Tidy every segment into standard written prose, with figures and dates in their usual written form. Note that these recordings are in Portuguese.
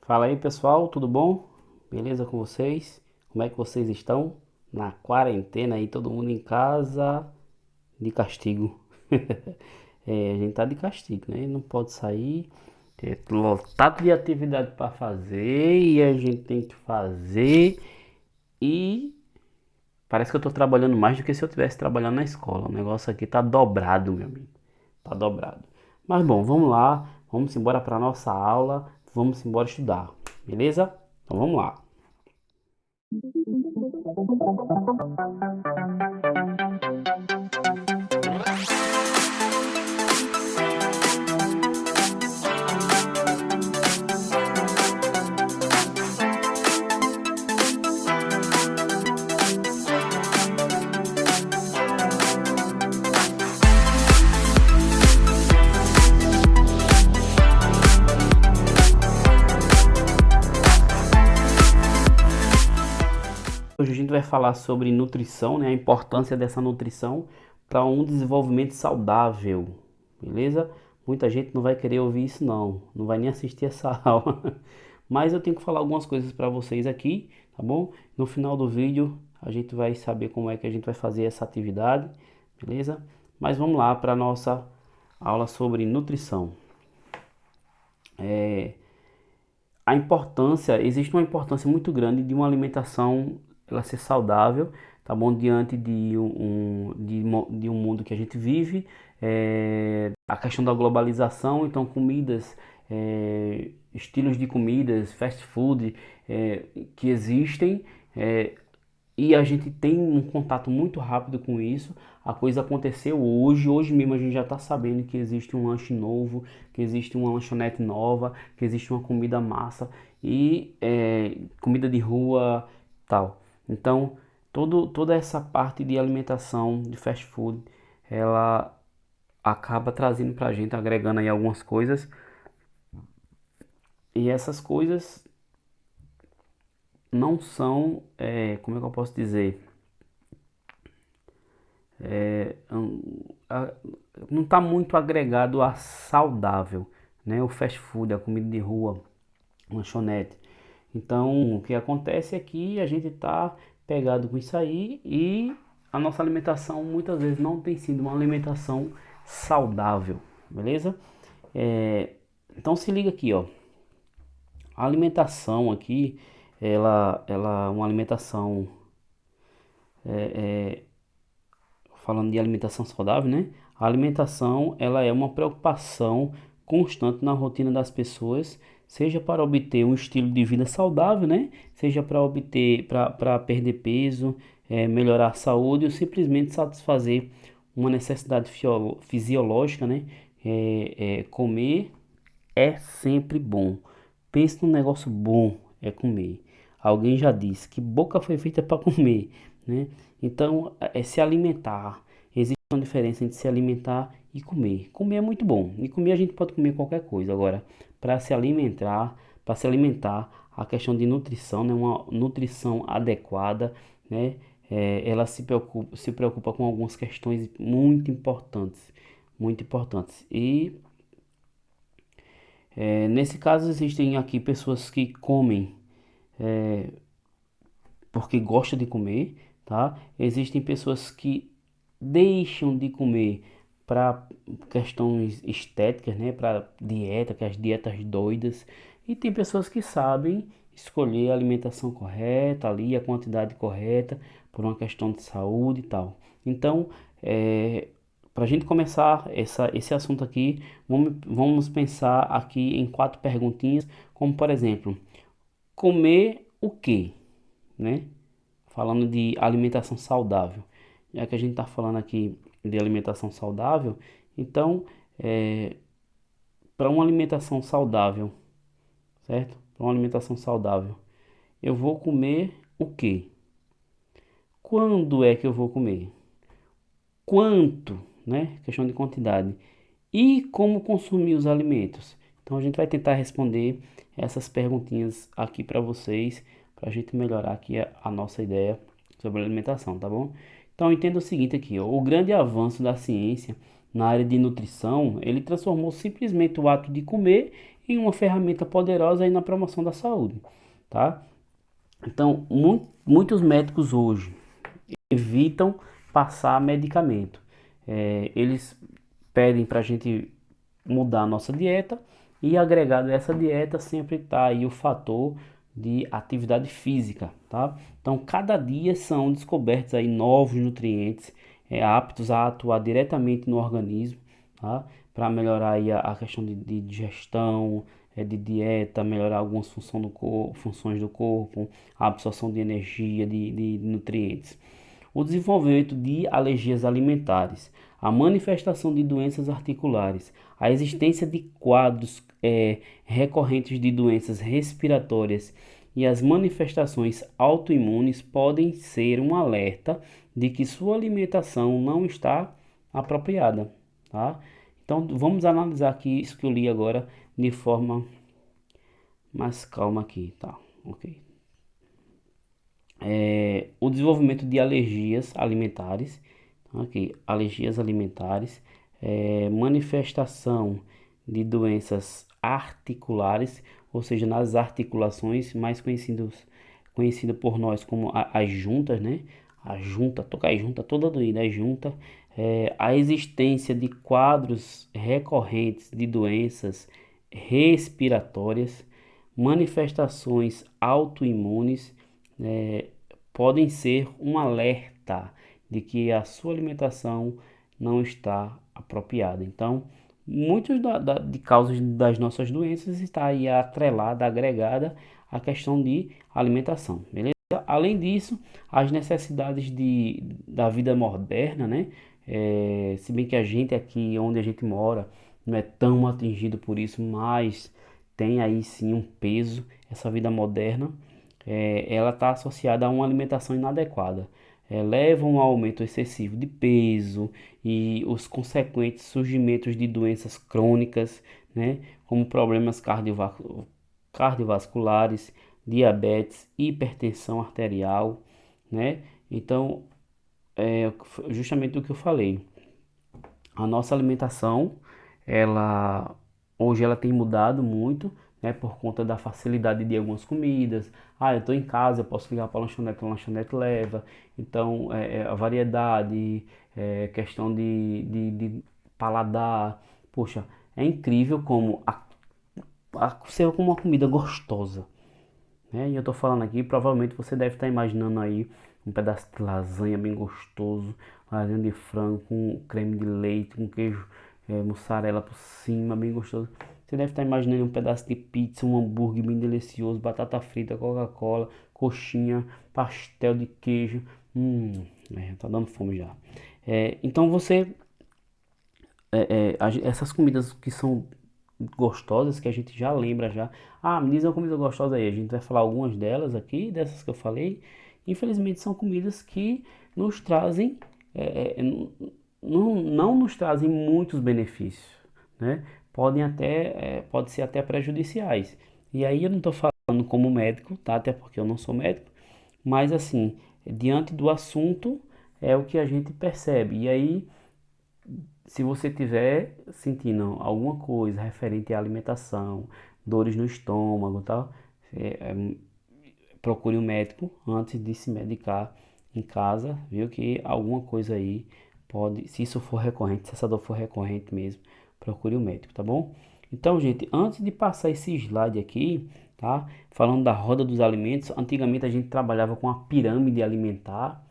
Fala aí pessoal, tudo bom? Beleza com vocês? Como é que vocês estão? Na quarentena aí, todo mundo em casa de castigo. A gente tá de castigo, né? Não pode sair, tem lotado de atividade para fazer e a gente tem que fazer e parece que eu tô trabalhando mais do que se eu estivesse trabalhando na escola. O negócio aqui tá dobrado, meu amigo. Tá dobrado. Mas bom, vamos lá, vamos embora para nossa aula, vamos embora estudar, beleza? Então vamos lá. Hoje a gente vai falar sobre nutrição, né? A importância dessa nutrição para um desenvolvimento saudável, beleza? Muita gente não vai querer ouvir isso não, não vai nem assistir essa aula. Mas eu tenho que falar algumas coisas para vocês aqui, tá bom? No final do vídeo a gente vai saber como é que a gente vai fazer essa atividade, beleza? Mas vamos lá para a nossa aula sobre nutrição. Existe uma importância muito grande de uma alimentação ela ser saudável, tá bom? Diante de um mundo que a gente vive, a questão da globalização, então comidas, estilos de comidas, fast food, que existem, é, e a gente tem um contato muito rápido com isso. A coisa aconteceu hoje mesmo a gente já está sabendo que existe um lanche novo, que existe uma lanchonete nova, que existe uma comida massa e comida de rua, tal. Então, toda essa parte de alimentação, de fast food, ela acaba trazendo para a gente, agregando aí algumas coisas. E essas coisas não são, como é que eu posso dizer? é, a- não está muito agregado a saudável, né? O fast food, a comida de rua, lanchonete. Então, o que acontece é que a gente está pegado com isso aí e a nossa alimentação muitas vezes não tem sido uma alimentação saudável, beleza? Então se liga aqui, ó. A alimentação aqui, ela é uma alimentação falando de alimentação saudável, né? A alimentação, ela é uma preocupação constante na rotina das pessoas, seja para obter um estilo de vida saudável, né? Seja para obter, para perder peso, melhorar a saúde ou simplesmente satisfazer uma necessidade fisiológica, né? Comer é sempre bom. Pense num negócio bom, é comer. Alguém já disse que boca foi feita para comer, né? Então, é se alimentar. Existe uma diferença entre se alimentar e comer. Comer é muito bom. E comer a gente pode comer qualquer coisa. Agora, para se alimentar, a questão de nutrição, né? Uma nutrição adequada, né? Ela se preocupa com algumas questões muito importantes, muito importantes. E nesse caso, existem aqui pessoas que comem porque gostam de comer, tá? Existem pessoas que deixam de comer para questões estéticas, né? Para dieta, que é as dietas doidas. E tem pessoas que sabem escolher a alimentação correta ali, a quantidade correta, por uma questão de saúde e tal. Então, para a gente começar esse assunto aqui, vamos pensar aqui em quatro perguntinhas, como por exemplo, comer o quê, né? Falando de alimentação saudável. Já que a gente está falando aqui de alimentação saudável, então, para uma alimentação saudável, certo? Para uma alimentação saudável, eu vou comer o quê? Quando é que eu vou comer? Quanto, né? Questão de quantidade. E como consumir os alimentos? Então a gente vai tentar responder essas perguntinhas aqui para vocês, para a gente melhorar aqui a nossa ideia sobre alimentação, tá bom? Então entenda o seguinte aqui, ó, o grande avanço da ciência na área de nutrição, ele transformou simplesmente o ato de comer e uma ferramenta poderosa aí na promoção da saúde, tá? Então, muitos médicos hoje evitam passar medicamento. Eles pedem para a gente mudar a nossa dieta e agregado a essa dieta sempre está aí o fator de atividade física, tá? Então, cada dia são descobertos aí novos nutrientes aptos a atuar diretamente no organismo, tá? Para melhorar aí a questão de digestão, de dieta, melhorar algumas funções do corpo, a absorção de energia, de nutrientes. O desenvolvimento de alergias alimentares, a manifestação de doenças articulares, a existência de quadros recorrentes de doenças respiratórias e as manifestações autoimunes podem ser um alerta de que sua alimentação não está apropriada, tá? Então vamos analisar aqui isso que eu li agora de forma mais calma aqui, tá? Ok. O desenvolvimento de alergias alimentares, aqui, alergias alimentares, manifestação de doenças articulares, ou seja, nas articulações, mais conhecida por nós como as juntas, né? A junta, tocar a junta toda doída, a junta, a existência de quadros recorrentes de doenças respiratórias, manifestações autoimunes, é, podem ser um alerta de que a sua alimentação não está apropriada. Então, muitos de causas das nossas doenças está aí atrelada, agregada à questão de alimentação, beleza? Além disso, as necessidades da vida moderna, né? Se bem que a gente aqui, onde a gente mora, não é tão atingido por isso, mas tem aí sim um peso, essa vida moderna ela está associada a uma alimentação inadequada. Leva a um aumento excessivo de peso e os consequentes surgimentos de doenças crônicas, né, como problemas cardiovasculares, diabetes, hipertensão arterial, né? Então, justamente o que eu falei. A nossa alimentação, ela hoje ela tem mudado muito, né, por conta da facilidade de algumas comidas. Ah, eu estou em casa, eu posso ligar para a lanchonete leva. Então, a variedade, questão de paladar. Poxa, é incrível como ser como uma comida gostosa, né? E eu tô falando aqui, provavelmente você deve estar imaginando aí um pedaço de lasanha bem gostoso, lasanha de frango com creme de leite, com queijo, mussarela por cima, bem gostoso. Você deve estar imaginando um pedaço de pizza, um hambúrguer bem delicioso, batata frita, Coca-Cola, coxinha, pastel de queijo. Tá dando fome já. Então essas comidas que são gostosas, que a gente já lembra já. Ah, me diz uma comida gostosa aí. A gente vai falar algumas delas aqui, dessas que eu falei. Infelizmente são comidas que nos trazem, não nos trazem muitos benefícios, né? Pode ser até prejudiciais. E aí eu não estou falando como médico, tá? Até porque eu não sou médico, mas assim, diante do assunto é o que a gente percebe. E aí se você tiver sentindo alguma coisa referente à alimentação, dores no estômago, e tal, é, é, procure um médico antes de se medicar em casa, viu? Que alguma coisa aí pode, se isso for recorrente, se essa dor for recorrente mesmo, procure um médico, tá bom? Então, gente, antes de passar esse slide aqui, tá? Falando da roda dos alimentos, antigamente a gente trabalhava com a pirâmide alimentar,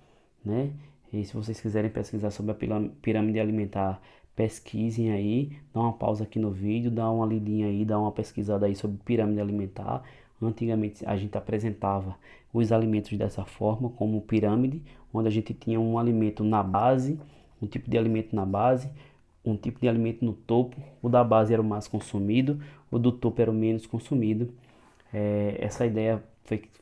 né? E se vocês quiserem pesquisar sobre a pirâmide alimentar, pesquisem aí, dá uma pausa aqui no vídeo, dá uma lidinha aí, dá uma pesquisada aí sobre pirâmide alimentar. Antigamente a gente apresentava os alimentos dessa forma, como pirâmide, onde a gente tinha um alimento na base, um tipo de alimento na base, um tipo de alimento no topo. O da base era o mais consumido, o do topo era o menos consumido. Essa ideia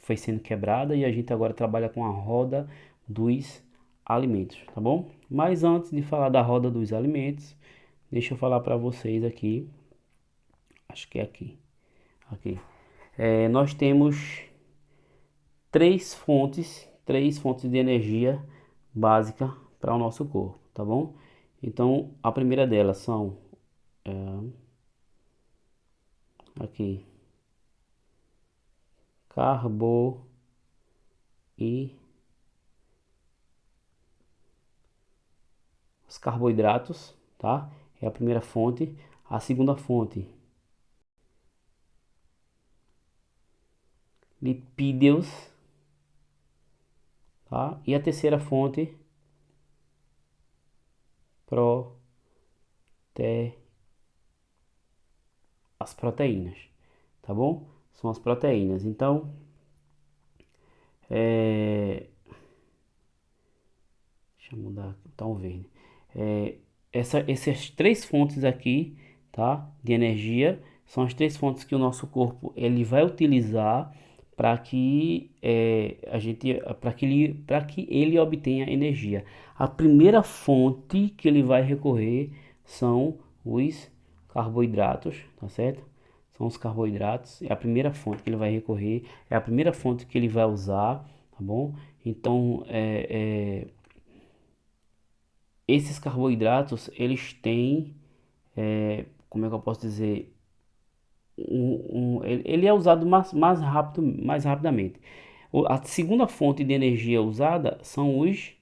foi sendo quebrada e a gente agora trabalha com a roda dos alimentos, tá bom? Mas antes de falar da roda dos alimentos, deixa eu falar para vocês aqui, acho que é aqui. Nós temos três fontes de energia básica para o nosso corpo, tá bom? Então, a primeira delas são aqui, carbo e os carboidratos, tá? É a primeira fonte. A segunda fonte, lipídios, tá? E a terceira fonte, prote... as proteínas, tá bom? São as proteínas. Então, deixa eu mudar aqui, tá um verde. É, essas três fontes aqui, tá? De energia, são as três fontes que o nosso corpo ele vai utilizar para que para que ele obtenha energia. A primeira fonte que ele vai recorrer são os carboidratos, tá certo? São os carboidratos, é a primeira fonte que ele vai recorrer, é a primeira fonte que ele vai usar, tá bom? Então, esses carboidratos, eles têm, como é que eu posso dizer, ele é usado mais rápido, mais rapidamente. A segunda fonte de energia usada são os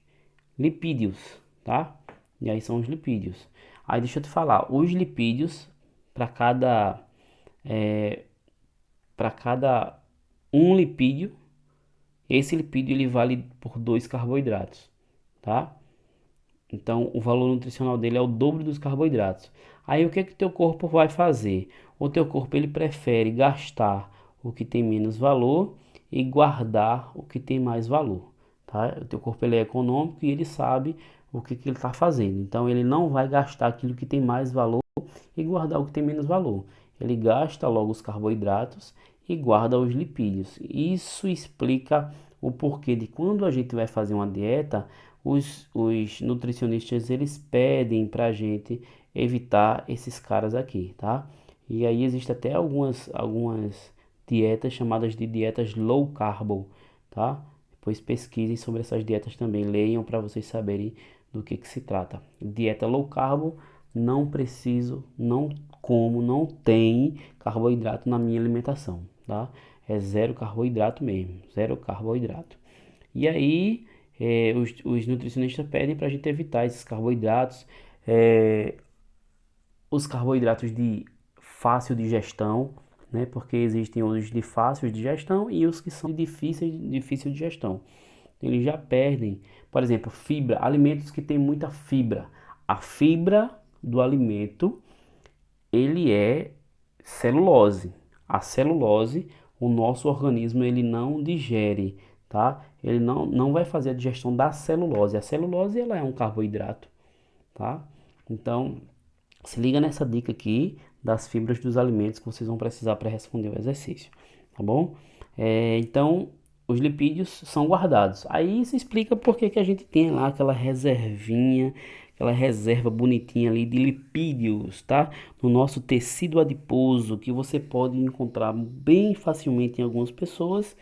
lipídios, tá? E aí são os lipídios. Aí deixa eu te falar, os lipídios, para cada, para cada um lipídio, esse lipídio ele vale por dois carboidratos, tá? Então, o valor nutricional dele é o dobro dos carboidratos. Aí, o que que o teu corpo vai fazer? O teu corpo ele prefere gastar o que tem menos valor e guardar o que tem mais valor, tá? O teu corpo ele é econômico e ele sabe o que que ele está fazendo. Então, ele não vai gastar aquilo que tem mais valor e guardar o que tem menos valor. Ele gasta logo os carboidratos e guarda os lipídios. Isso explica o porquê de quando a gente vai fazer uma dieta, os nutricionistas eles pedem para a gente evitar esses caras aqui, tá? E aí existe até algumas dietas chamadas de dietas low carb, tá? Depois pesquisem sobre essas dietas também, leiam para vocês saberem do que se trata. Dieta low carb, não preciso, não como, não tem carboidrato na minha alimentação, tá? É zero carboidrato mesmo, zero carboidrato. E aí, os nutricionistas pedem para a gente evitar esses carboidratos, é, os carboidratos de fácil digestão, né? Porque existem os de fácil digestão e os que são de difícil digestão. Eles já perdem, por exemplo, fibra, alimentos que têm muita fibra. A fibra do alimento, ele é celulose. A celulose, o nosso organismo ele não digere, tá? Ele não vai fazer a digestão da celulose. A celulose ela é um carboidrato, tá? Então, se liga nessa dica aqui das fibras dos alimentos que vocês vão precisar para responder o exercício, tá bom? Então, os lipídios são guardados. Aí isso explica por que que a gente tem lá aquela reservinha, aquela reserva bonitinha ali de lipídios, tá? No nosso tecido adiposo, que você pode encontrar bem facilmente em algumas pessoas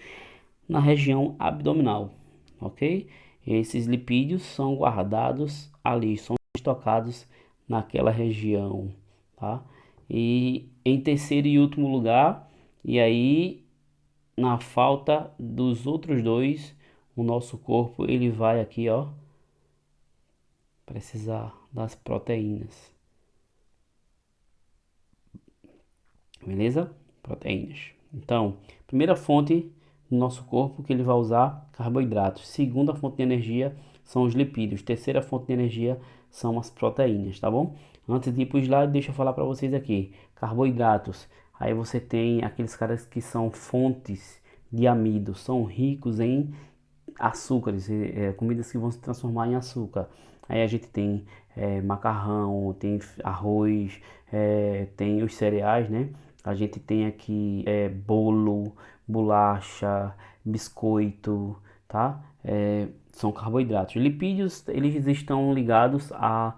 na região abdominal, ok? Esses lipídios são guardados ali, são estocados naquela região, tá? E em terceiro e último lugar, e aí na falta dos outros dois, o nosso corpo ele vai aqui, ó, precisar das proteínas, beleza? Proteínas. Então, primeira fonte do nosso corpo que ele vai usar carboidratos. Segunda fonte de energia são os lipídios. Terceira fonte de energia são as proteínas, tá bom? Antes de ir para o slide, deixa eu falar para vocês aqui. Carboidratos. Aí você tem aqueles caras que são fontes de amido, são ricos em açúcares, comidas que vão se transformar em açúcar. Aí a gente tem macarrão, tem arroz, tem os cereais, né? A gente tem aqui bolo, bolacha, biscoito, tá? São carboidratos. Lipídios, eles estão ligados a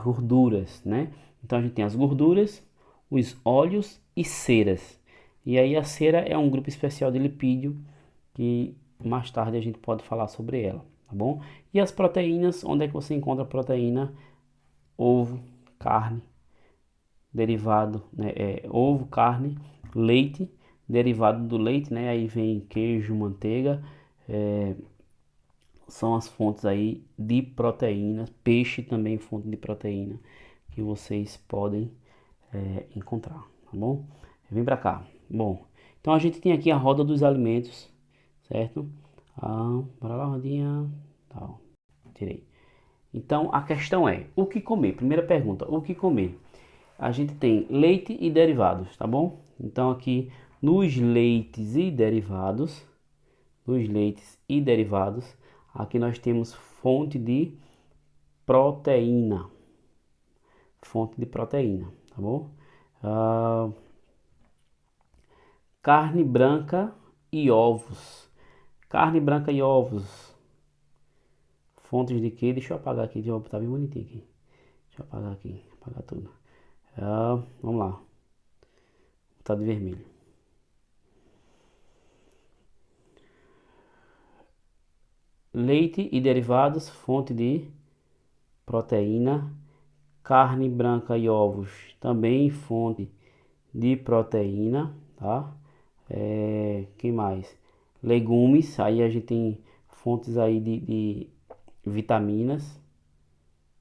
gorduras, né? Então a gente tem as gorduras, os óleos e ceras. E aí a cera é um grupo especial de lipídio que mais tarde a gente pode falar sobre ela, tá bom? E as proteínas, onde é que você encontra proteína? Ovo, carne, derivado, né? Ovo, carne, leite, derivado do leite, né? Aí vem queijo, manteiga, são as fontes aí de proteína, peixe também fonte de proteína que vocês podem encontrar, tá bom? Vem pra cá. Bom, então a gente tem aqui a roda dos alimentos, certo? Bora lá, rodinha. Tá, tirei. Então a questão é, o que comer? Primeira pergunta, o que comer? A gente tem leite e derivados, tá bom? Então aqui nos leites e derivados, aqui nós temos proteína, fonte de proteína, tá bom? Ah, carne branca e ovos. Carne branca e ovos. Fontes de quê? Deixa eu apagar aqui, tá bem bonitinho aqui. Deixa eu apagar aqui, apagar tudo. Vamos lá. Tá de vermelho. Leite e derivados, fonte de proteína. Carne branca e ovos, também fonte de proteína, tá? Que mais? Legumes, aí a gente tem fontes aí de vitaminas,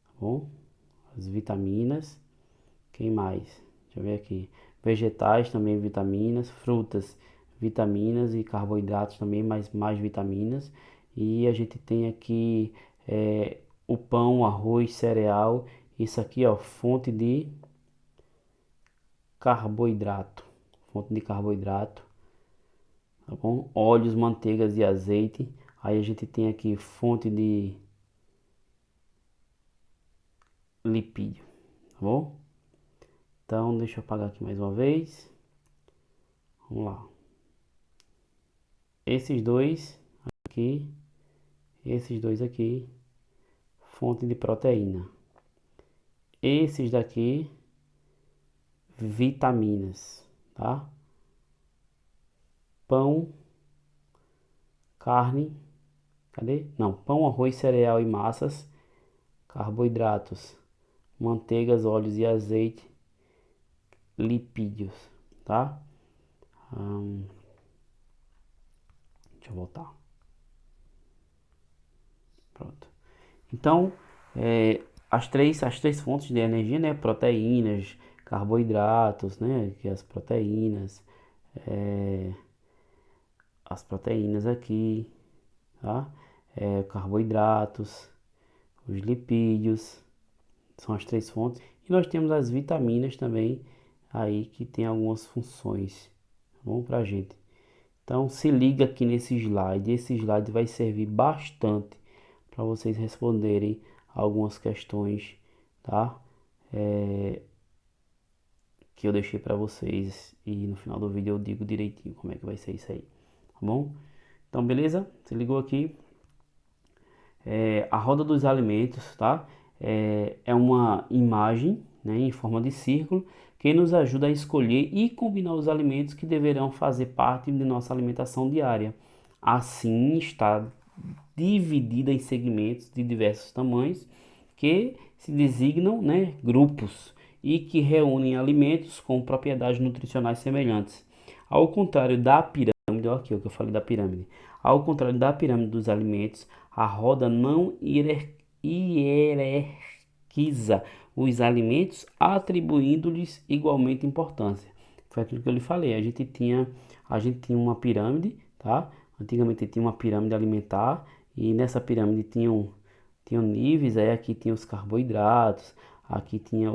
tá bom? As vitaminas, quem mais? Deixa eu ver aqui. Vegetais também vitaminas, frutas, vitaminas e carboidratos também, mais vitaminas. E a gente tem aqui o pão, arroz, cereal. Isso aqui, ó, carboidrato, fonte de carboidrato, tá bom? Óleos, manteigas e azeite. Aí a gente tem aqui fonte de lipídio, tá bom? Então, deixa eu apagar aqui mais uma vez. Vamos lá. Esses dois aqui, fonte de proteína. Esses daqui, vitaminas, tá? Pão, carne, cadê? Não, pão, arroz, cereal e massas, carboidratos, manteigas, óleos e azeite, lipídios, tá? Deixa eu voltar. Pronto. Então, as três fontes de energia, né? Proteínas, carboidratos, né? Que é as proteínas aqui, tá? Carboidratos, os lipídios, são as três fontes. E nós temos as vitaminas também aí que tem algumas funções, tá bom, pra gente. Então se liga aqui nesse slide, esse slide vai servir bastante para vocês responderem algumas questões, tá? Que eu deixei para vocês e no final do vídeo eu digo direitinho como é que vai ser isso aí, tá bom? Então beleza? Se ligou aqui? A roda dos alimentos, tá? É uma imagem, né, em forma de círculo que nos ajuda a escolher e combinar os alimentos que deverão fazer parte de nossa alimentação diária. Assim está dividida em segmentos de diversos tamanhos que se designam, né, grupos e que reúnem alimentos com propriedades nutricionais semelhantes. Ao contrário da pirâmide, olha aqui o que eu falei da pirâmide. Ao contrário da pirâmide dos alimentos, a roda não hierarquiza os alimentos, atribuindo-lhes igualmente importância. Foi aquilo que eu lhe falei. A gente tinha uma pirâmide, tá? Antigamente tinha uma pirâmide alimentar e nessa pirâmide tinham níveis. Aí aqui tinha os carboidratos, aqui tinha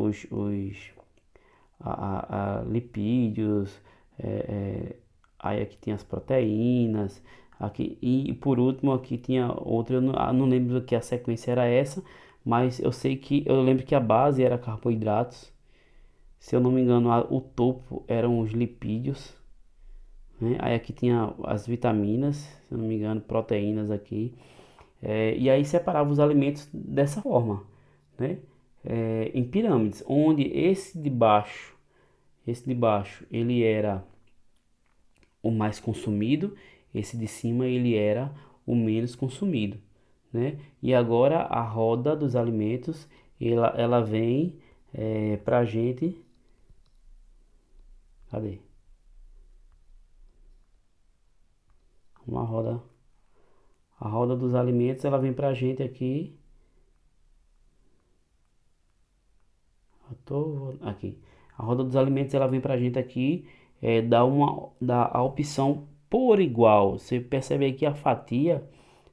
lipídios, é, é, aí aqui tinha as proteínas, aqui e por último aqui tinha outra, eu não lembro que a sequência era essa, mas eu lembro que a base era carboidratos, se eu não me engano o topo eram os lipídios, né? Aí aqui tinha as vitaminas, se eu não me engano, proteínas aqui, e aí separava os alimentos dessa forma, né? Em pirâmides, onde esse de baixo ele era o mais consumido, esse de cima ele era o menos consumido, né? E agora a roda dos alimentos ela vem pra gente, cadê? Uma roda, a roda dos alimentos, ela vem pra gente aqui. Aqui. A roda dos alimentos, ela vem pra gente aqui, dá a opção por igual. Você percebe aí que a fatia,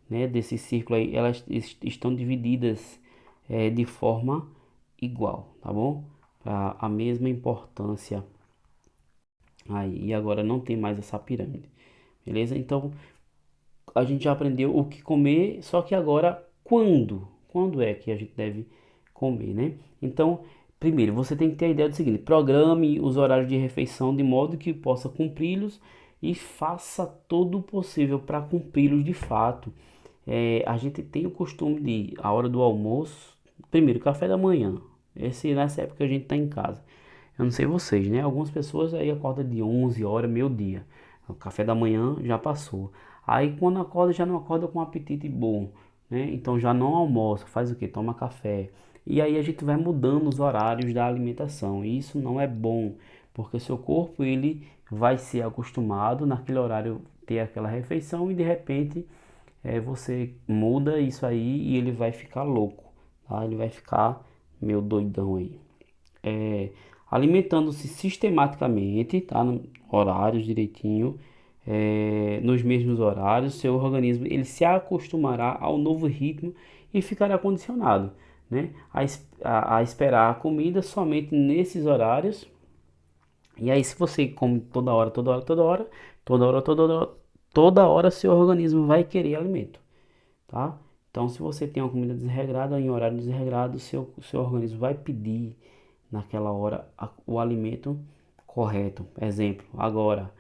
né, desse círculo aí, elas estão divididas de forma igual, tá bom? A mesma importância aí. E agora não tem mais essa pirâmide, beleza? Então a gente já aprendeu o que comer, só que agora quando? Quando é que a gente deve comer, né? Então, primeiro você tem que ter a ideia do seguinte: programe os horários de refeição de modo que possa cumpri-los e faça todo o possível para cumpri-los de fato. A gente tem o costume de, a hora do almoço, primeiro, café da manhã. Nessa época a gente está em casa. Eu não sei vocês, né? Algumas pessoas aí acordam de 11 horas, meio-dia. O café da manhã já passou. Aí quando acorda, já não acorda com um apetite bom, né? Então já não almoça, faz o quê? Toma café. E aí a gente vai mudando os horários da alimentação. E isso não é bom, porque o seu corpo ele vai ser acostumado naquele horário ter aquela refeição e de repente você muda isso aí e ele vai ficar louco, tá? Ele vai ficar meio doidão aí. É, alimentando-se sistematicamente, tá? No horários direitinho, nos mesmos horários, seu organismo ele se acostumará ao novo ritmo e ficará condicionado, né? A esperar a comida somente nesses horários. E aí, se você come toda hora, toda hora, toda hora, toda hora, toda hora, toda hora, seu organismo vai querer alimento, tá? Então, se você tem uma comida desregrada, em horário desregrado, seu organismo vai pedir naquela hora o alimento correto. Exemplo, agora,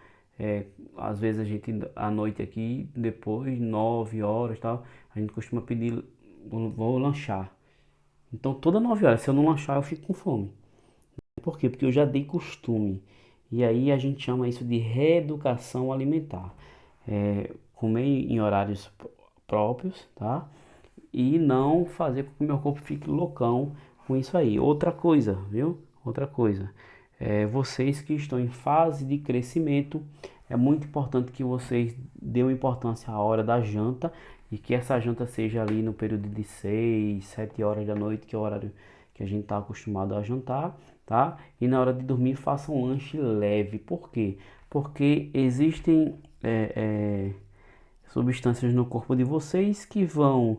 às vezes a gente, à noite aqui, depois, 9 horas e tal, a gente costuma pedir, vou lanchar. Então, toda 9 horas, se eu não lanchar, eu fico com fome. Por quê? Porque eu já dei costume. E aí a gente chama isso de reeducação alimentar. Comer em horários próprios, tá? E não fazer com que o meu corpo fique loucão com isso aí. Outra coisa, viu? Outra coisa. Vocês que estão em fase de crescimento, é muito importante que vocês dêem importância à hora da janta e que essa janta seja ali no período de 6, 7 horas da noite, que é o horário que a gente está acostumado a jantar, tá? E na hora de dormir faça um lanche leve. Por quê? Porque existem substâncias no corpo de vocês que vão,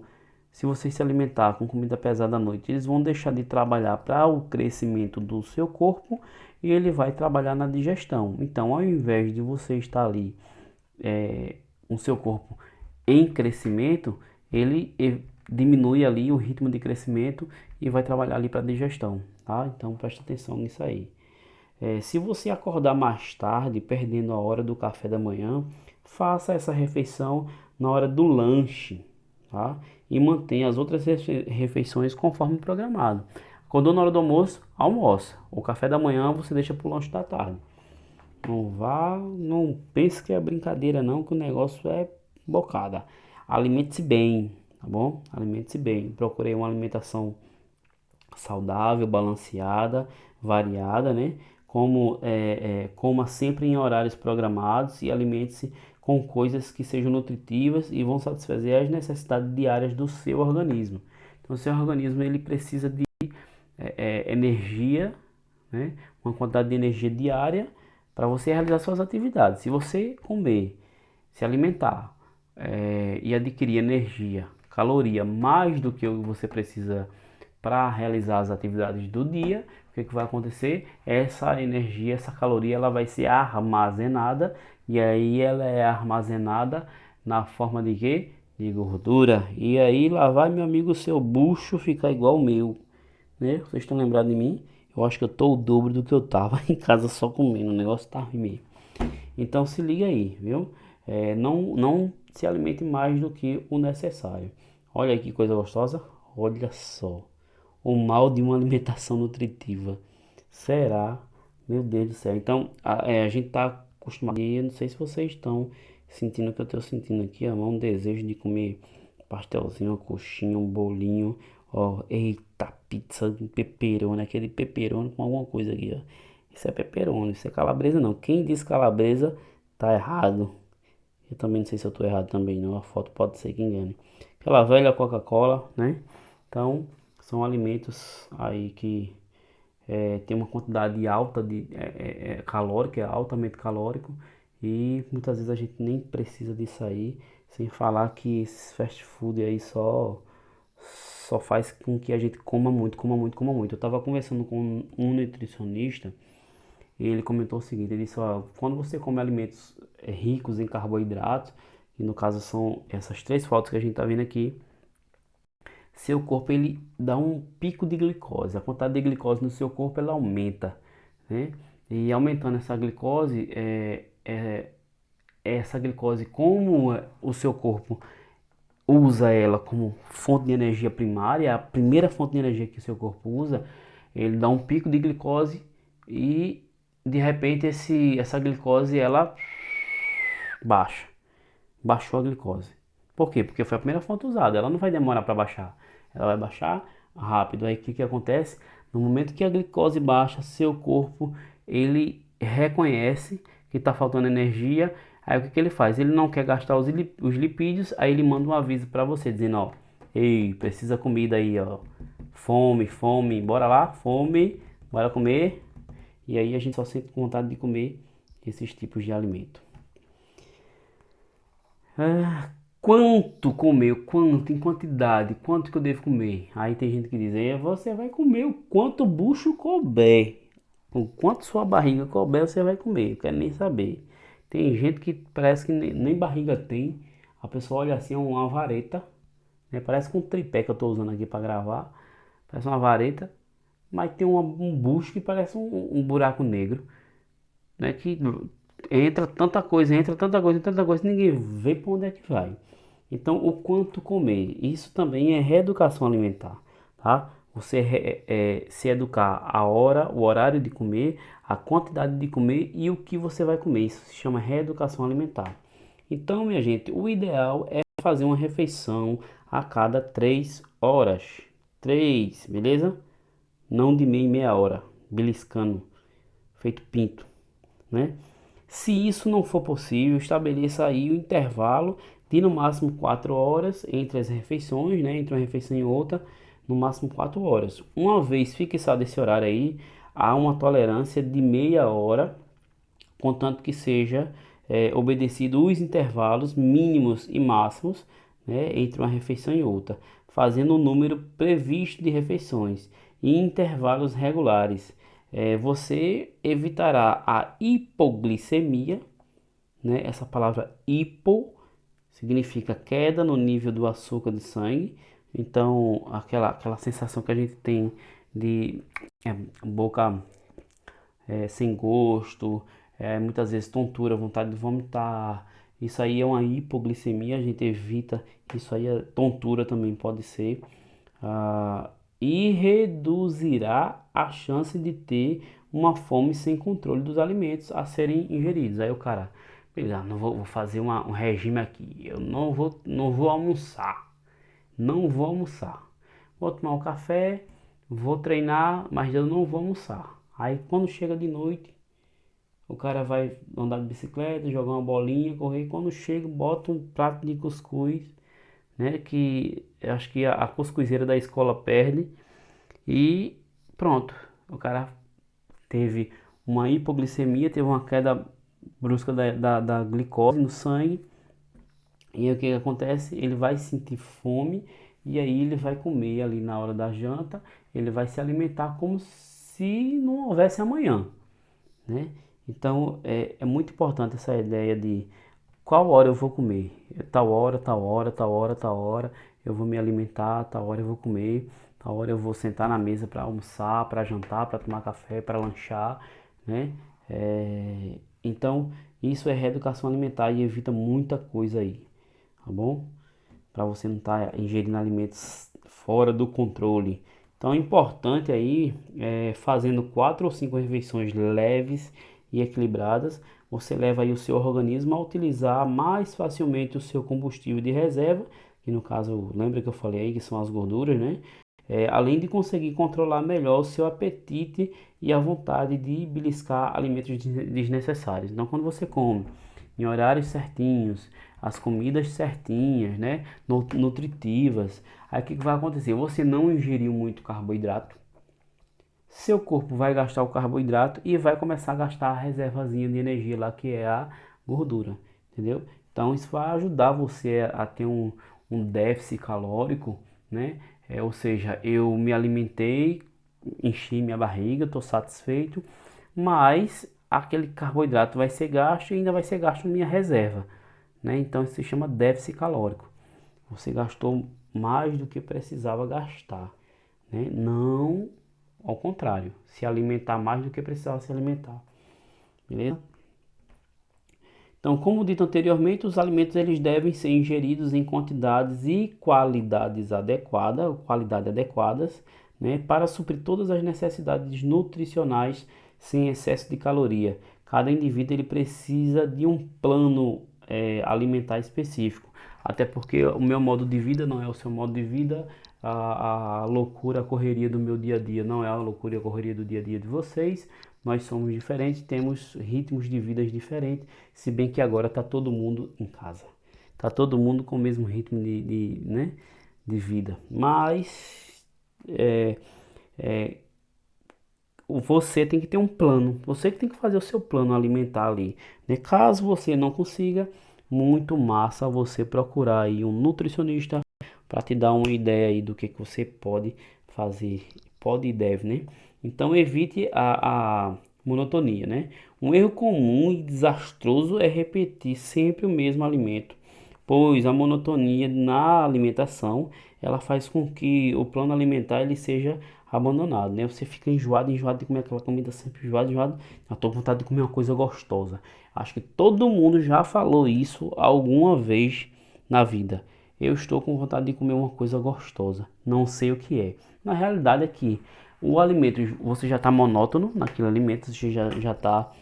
se vocês se alimentar com comida pesada à noite, eles vão deixar de trabalhar para o crescimento do seu corpo e ele vai trabalhar na digestão. Então, ao invés de você estar ali com o seu corpo em crescimento, ele diminui ali o ritmo de crescimento e vai trabalhar ali para a digestão, tá? Então, preste atenção nisso aí. Se você acordar mais tarde, perdendo a hora do café da manhã, faça essa refeição na hora do lanche, tá? E mantenha as outras refeições conforme programado. Acordou na hora do almoço, almoça. O café da manhã você deixa para o lanche da tarde. Não pense que é brincadeira não, que o negócio é bocada. Alimente-se bem, tá bom? Alimente-se bem. Procurei uma alimentação saudável, balanceada, variada, né? Coma sempre em horários programados e alimente-se com coisas que sejam nutritivas e vão satisfazer as necessidades diárias do seu organismo. Então, o seu organismo ele precisa de energia, né? Uma quantidade de energia diária para você realizar suas atividades. Se você comer, se alimentar e adquirir energia, caloria mais do que você precisa para realizar as atividades do dia, o que vai acontecer? Essa energia, essa caloria, ela vai ser armazenada e aí ela é armazenada na forma de quê? De gordura. E aí lá vai, meu amigo, o seu bucho ficar igual o meu, né? Vocês estão lembrados de mim? Eu acho que eu tô o dobro do que eu tava em casa só comendo, o negócio tá ruim mesmo. Então se liga aí, viu? Não se alimente mais do que o necessário. Olha aí que coisa gostosa. Olha só. O mal de uma alimentação nutritiva. Será? Meu Deus do céu. Então, a gente tá acostumado. E eu não sei se vocês estão sentindo o que eu tô sentindo aqui. Ó, um desejo de comer pastelzinho, uma coxinha, um bolinho. Ó, eita, pizza de pepperoni. Aquele pepperoni com alguma coisa aqui, ó. Isso é pepperoni, isso é calabresa não. Quem diz calabresa tá errado. Eu também não sei se eu estou errado também, não. A foto pode ser que engane. Aquela velha Coca-Cola, né? Então, são alimentos aí que tem uma quantidade alta de calórica, é altamente calórico. E muitas vezes a gente nem precisa disso aí. Sem falar que esses fast food aí só faz com que a gente coma muito, coma muito, coma muito. Eu estava conversando com um nutricionista e ele comentou o seguinte, ele disse, ó, quando você come alimentos ricos em carboidratos, que no caso são essas três fotos que a gente está vendo aqui, seu corpo ele dá um pico de glicose, a quantidade de glicose no seu corpo ela aumenta, né? E aumentando essa glicose, essa glicose, como o seu corpo usa ela como fonte de energia primária, a primeira fonte de energia que o seu corpo usa, ele dá um pico de glicose e de repente essa glicose ela baixa, baixou a glicose. Por quê? Porque foi a primeira fonte usada, ela não vai demorar para baixar, ela vai baixar rápido. Aí o que acontece? No momento que a glicose baixa, seu corpo ele reconhece que está faltando energia. Aí o que ele faz? Ele não quer gastar os lipídios, aí ele manda um aviso para você dizendo, ó, ei, precisa comida aí, ó, fome, fome, bora lá, fome, bora comer. E aí a gente só sente vontade de comer esses tipos de alimento. Quanto comer? Quanto? Em quantidade? Quanto que eu devo comer? Aí tem gente que diz, você vai comer o quanto o bucho couber. O quanto sua barriga couber, você vai comer. Eu quero nem saber. Tem gente que parece que nem barriga tem. A pessoa olha assim, é uma vareta. Né? Parece com um tripé que eu estou usando aqui para gravar. Parece uma vareta. Mas tem um bucho que parece um buraco negro. Né? Que entra tanta coisa, entra tanta coisa, tanta coisa. Ninguém vê para onde é que vai. Então, o quanto comer, isso também é reeducação alimentar, tá? Você se educar a hora, o horário de comer, a quantidade de comer e o que você vai comer. Isso se chama reeducação alimentar. Então, minha gente, o ideal é fazer uma refeição a cada 3 horas. 3, beleza? Não de meia em meia hora, beliscando, feito pinto, né? Se isso não for possível, estabeleça aí o intervalo de no máximo 4 horas entre as refeições, né? Entre uma refeição e outra, no máximo 4 horas. Uma vez fixado esse horário aí, há uma tolerância de meia hora, contanto que seja obedecido os intervalos mínimos e máximos, né? Entre uma refeição e outra, fazendo o número previsto de refeições e intervalos regulares. Você evitará a hipoglicemia, né? Essa palavra hipo significa queda no nível do açúcar de sangue. Então, aquela sensação que a gente tem de boca sem gosto, muitas vezes tontura, vontade de vomitar. Isso aí é uma hipoglicemia, a gente evita. Isso aí é tontura também pode ser. Ah, e reduzirá a chance de ter uma fome sem controle dos alimentos a serem ingeridos. Aí o cara, beleza, vou fazer um regime aqui. Eu não vou almoçar. Não vou almoçar. Vou tomar um café, vou treinar, mas eu não vou almoçar. Aí quando chega de noite, o cara vai andar de bicicleta, jogar uma bolinha, correr. Quando chega, bota um prato de cuscuz, né? Que eu acho que a cuscuzeira da escola perde e pronto. O cara teve uma hipoglicemia, teve uma queda brusca da glicose no sangue. E aí o que que acontece? Ele vai sentir fome e aí ele vai comer ali na hora da janta. Ele vai se alimentar como se não houvesse amanhã, né? Então é muito importante essa ideia de qual hora eu vou comer. Tal hora, tal hora, tal hora, tal hora eu vou me alimentar, tal hora eu vou comer, tal hora eu vou sentar na mesa para almoçar, para jantar, para tomar café, para lanchar, né? Então isso é reeducação alimentar e evita muita coisa aí, tá bom? Para você não estar ingerindo alimentos fora do controle. Então é importante aí, fazendo 4 ou 5 refeições leves e equilibradas, você leva aí o seu organismo a utilizar mais facilmente o seu combustível de reserva, que no caso, lembra que eu falei aí que são as gorduras, né? Além de conseguir controlar melhor o seu apetite e a vontade de beliscar alimentos desnecessários. Então, quando você come em horários certinhos, as comidas certinhas, né? Nutritivas. Aí o que vai acontecer? Você não ingeriu muito carboidrato, seu corpo vai gastar o carboidrato e vai começar a gastar a reservazinha de energia lá que é a gordura, entendeu? Então isso vai ajudar você a ter um déficit calórico, né? Ou seja, eu me alimentei, enchi minha barriga, estou satisfeito, mas aquele carboidrato vai ser gasto e ainda vai ser gasto minha reserva, né? Então isso se chama déficit calórico. Você gastou mais do que precisava gastar, né? Não ao contrário, se alimentar mais do que precisava se alimentar, beleza? Então, como dito anteriormente, os alimentos eles devem ser ingeridos em quantidades e qualidade adequadas, né, para suprir todas as necessidades nutricionais sem excesso de caloria. Cada indivíduo ele precisa de um plano alimentar específico, até porque o meu modo de vida não é o seu modo de vida, a loucura, a correria do meu dia a dia não é a loucura e a correria do dia a dia de vocês. Nós somos diferentes, temos ritmos de vidas diferentes, se bem que agora está todo mundo em casa. Está todo mundo com o mesmo ritmo né, de vida. Mas é, é, você tem que ter um plano. Você que tem que fazer o seu plano alimentar ali, né? Caso você não consiga, muito massa você procurar aí um nutricionista para te dar uma ideia aí do que você pode fazer, pode e deve, né? Então evite a monotonia, né? Um erro comum e desastroso é repetir sempre o mesmo alimento, pois a monotonia na alimentação, ela faz com que o plano alimentar ele seja abandonado, né? Você fica enjoado, enjoado de comer aquela comida sempre enjoado, enjoado. Eu tô com vontade de comer uma coisa gostosa. Acho que todo mundo já falou isso alguma vez na vida. Eu estou com vontade de comer uma coisa gostosa. Não sei o que é. Na realidade é que o alimento, você já está monótono naquele alimento, você já está,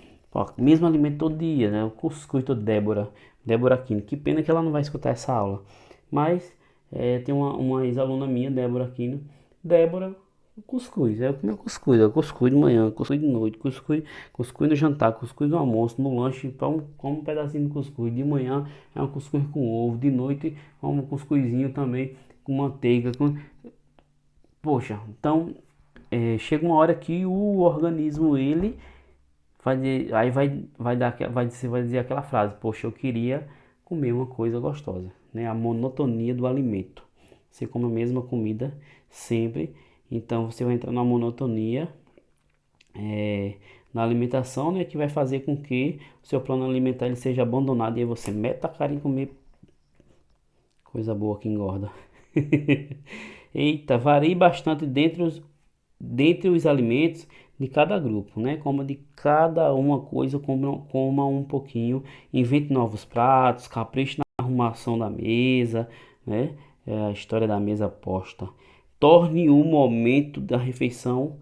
mesmo alimento todo dia, né? O cuscuz da Débora Aquino. Que pena que ela não vai escutar essa aula. Mas tem uma ex-aluna minha, Débora Aquino. Débora, cuscuz. Eu comi cuscuz de manhã, cuscuz de noite, cuscuz no jantar, cuscuz no almoço, no lanche, pão, como um pedacinho de cuscuz. De manhã é um cuscuz com ovo, de noite é um cuscuzinho também com manteiga. Poxa, então chega uma hora que o organismo ele vai dizer aquela frase, poxa, eu queria comer uma coisa gostosa, né? A monotonia do alimento. Você come a mesma comida sempre, então você vai entrar na monotonia na alimentação, né? Que vai fazer com que o seu plano alimentar ele seja abandonado e aí você meta a cara em comer coisa boa que engorda. Eita, varie bastante dentre os alimentos de cada grupo, né? Coma de cada uma coisa, coma um pouquinho, invente novos pratos, capriche na arrumação da mesa, né? A história da mesa posta. Torne o momento da refeição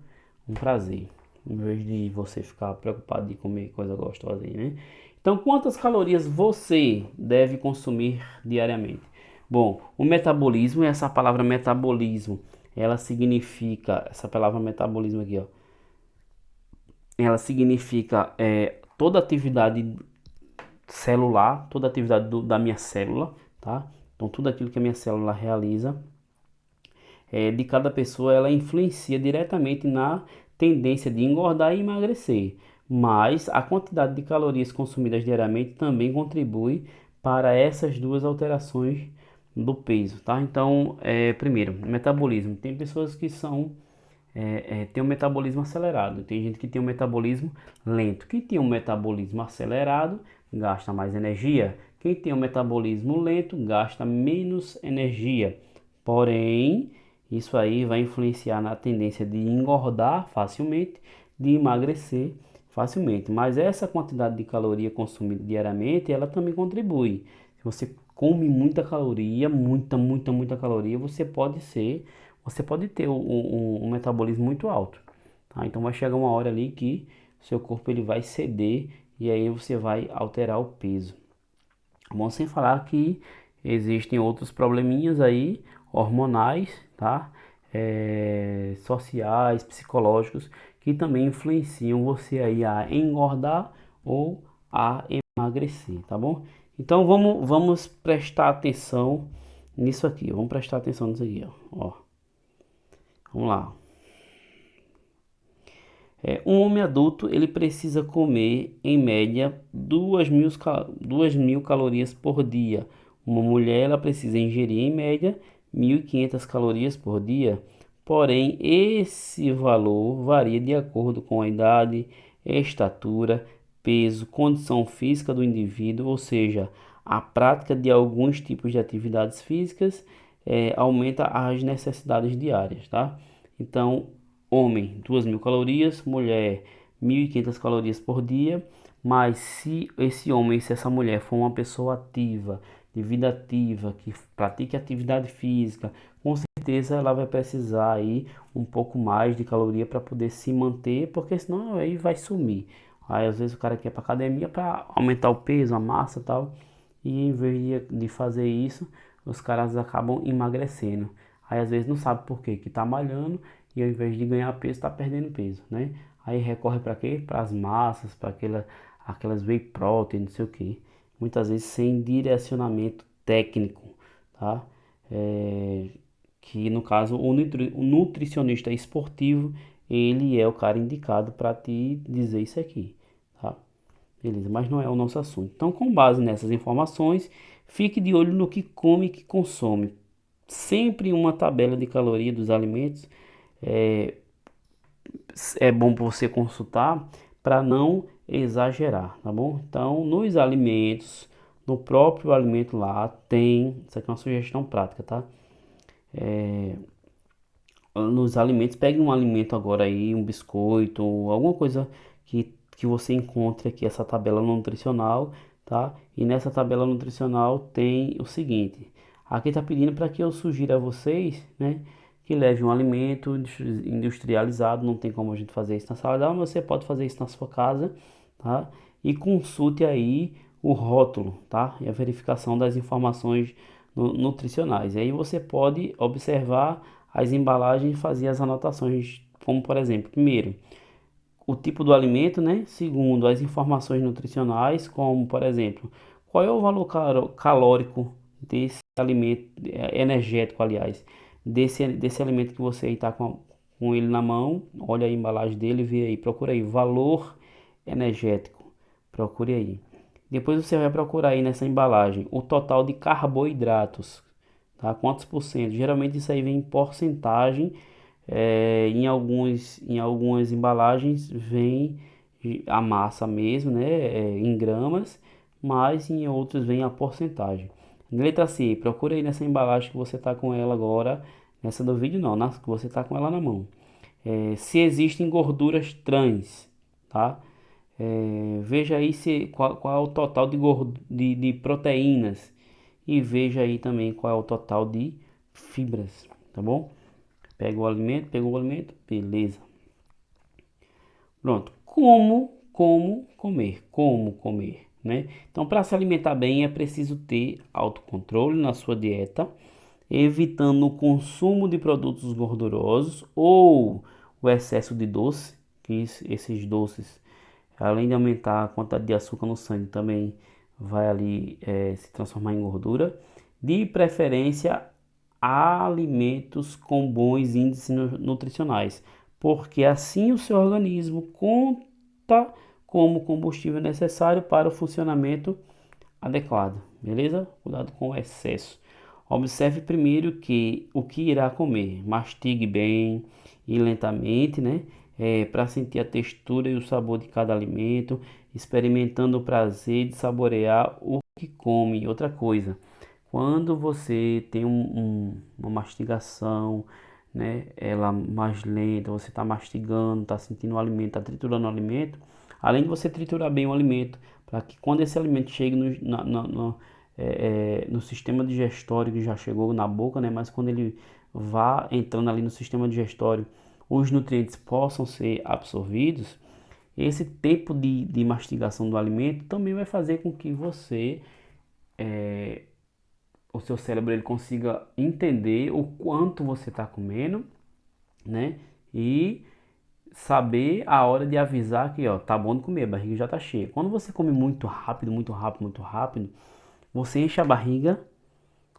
um prazer, em vez de você ficar preocupado de comer coisa gostosa aí, né? Então, quantas calorias você deve consumir diariamente? Bom, o metabolismo, essa palavra metabolismo, ela significa, essa palavra metabolismo aqui, ó, ela significa toda atividade celular, toda atividade da minha célula, tá? Então, tudo aquilo que a minha célula realiza, de cada pessoa, ela influencia diretamente na tendência de engordar e emagrecer. Mas a quantidade de calorias consumidas diariamente também contribui para essas duas alterações do peso, tá? Então, primeiro, metabolismo. Tem pessoas que tem um metabolismo acelerado, tem gente que tem um metabolismo lento. Quem tem um metabolismo acelerado gasta mais energia. Quem tem um metabolismo lento gasta menos energia. Porém, isso aí vai influenciar na tendência de engordar facilmente, de emagrecer facilmente. Mas essa quantidade de caloria consumida diariamente, ela também contribui. Se você come muita caloria, muita caloria, você pode ter um metabolismo muito alto, tá? Então vai chegar uma hora ali que seu corpo ele vai ceder e aí você vai alterar o peso. Bom, sem falar que existem outros probleminhas aí, hormonais, tá? Sociais, psicológicos, que também influenciam você aí a engordar ou a emagrecer, tá bom? Então vamos prestar atenção nisso aqui, vamos prestar atenção nisso aqui, ó. Vamos lá. Um homem adulto ele precisa comer em média 2.000 calorias por dia. Uma mulher ela precisa ingerir em média 1.500 calorias por dia. Porém, esse valor varia de acordo com a idade, estatura, peso, condição física do indivíduo, ou seja, a prática de alguns tipos de atividades físicas aumenta as necessidades diárias, tá? Então, homem, 2.000 calorias, mulher, 1.500 calorias por dia, mas se esse homem, se essa mulher for uma pessoa ativa, de vida ativa, que pratique atividade física, com certeza ela vai precisar aí um pouco mais de caloria para poder se manter, porque senão aí vai sumir. Aí às vezes o cara quer ir para academia para aumentar o peso, a massa e tal, e em vez de fazer isso, os caras acabam emagrecendo. Aí às vezes não sabe por quê, que tá malhando e ao invés de ganhar peso, tá perdendo peso, né? Aí recorre para quê? Para as massas, para aquelas whey protein, não sei o quê. Muitas vezes sem direcionamento técnico, tá? É, que no caso o nutricionista esportivo, ele é o cara indicado para te dizer isso aqui, tá? Beleza, mas não é o nosso assunto. Então, com base nessas informações, fique de olho no que come e que consome. Sempre uma tabela de caloria dos alimentos é, é bom você consultar para não exagerar, tá bom? Então, nos alimentos, no próprio alimento lá tem, isso aqui é uma sugestão prática, tá? Nos alimentos, pegue um alimento agora aí, um biscoito, alguma coisa que você encontre aqui, essa tabela nutricional, tá? E nessa tabela nutricional tem o seguinte, aqui tá pedindo para que eu sugira a vocês, né? Que leve um alimento industrializado, não tem como a gente fazer isso na sala de aula, mas você pode fazer isso na sua casa, tá? E consulte aí o rótulo, tá? E a verificação das informações nutricionais. E aí você pode observar as embalagens e fazer as anotações, como por exemplo, primeiro, o tipo do alimento, né? Segundo, as informações nutricionais, como por exemplo, qual é o valor calórico desse alimento, energético, aliás, desse alimento que você está com ele na mão, olha a embalagem dele, vê aí, procura aí, valor energético, procure aí. Depois você vai procurar aí nessa embalagem o total de carboidratos, tá? Quantos por cento? Geralmente isso aí vem em porcentagem. Em algumas embalagens vem a massa mesmo, né? Em gramas, mas em outros vem a porcentagem. Letra C, procura aí nessa embalagem que você está com ela agora, nessa do vídeo não, que você está com ela na mão. Se existem gorduras trans, tá? Veja aí qual é o total de proteínas e veja aí também qual é o total de fibras, tá bom? Pegou o alimento, beleza. Pronto. Como comer, né? Então, para se alimentar bem é preciso ter autocontrole na sua dieta, evitando o consumo de produtos gordurosos ou o excesso de doce, que esses doces, além de aumentar a quantidade de açúcar no sangue, também vai ali se transformar em gordura. De preferência, alimentos com bons índices nutricionais, porque assim o seu organismo conta como combustível necessário para o funcionamento adequado, beleza? Cuidado com o excesso. Observe primeiro que o que irá comer, mastigue bem e lentamente, né? Para sentir a textura e o sabor de cada alimento, experimentando o prazer de saborear o que come. Outra coisa, quando você tem uma mastigação, né, ela mais lenta, você está mastigando, está sentindo o alimento, está triturando o alimento, além de você triturar bem o alimento, para que quando esse alimento chegue no sistema digestório que já chegou na boca, né, mas quando ele vá entrando ali no sistema digestório, os nutrientes possam ser absorvidos, esse tempo de mastigação do alimento também vai fazer com que o seu cérebro ele consiga entender o quanto você está comendo, né? E saber a hora de avisar que, ó, tá bom de comer, a barriga já tá cheia. Quando você come muito rápido, muito rápido, muito rápido, você enche a barriga,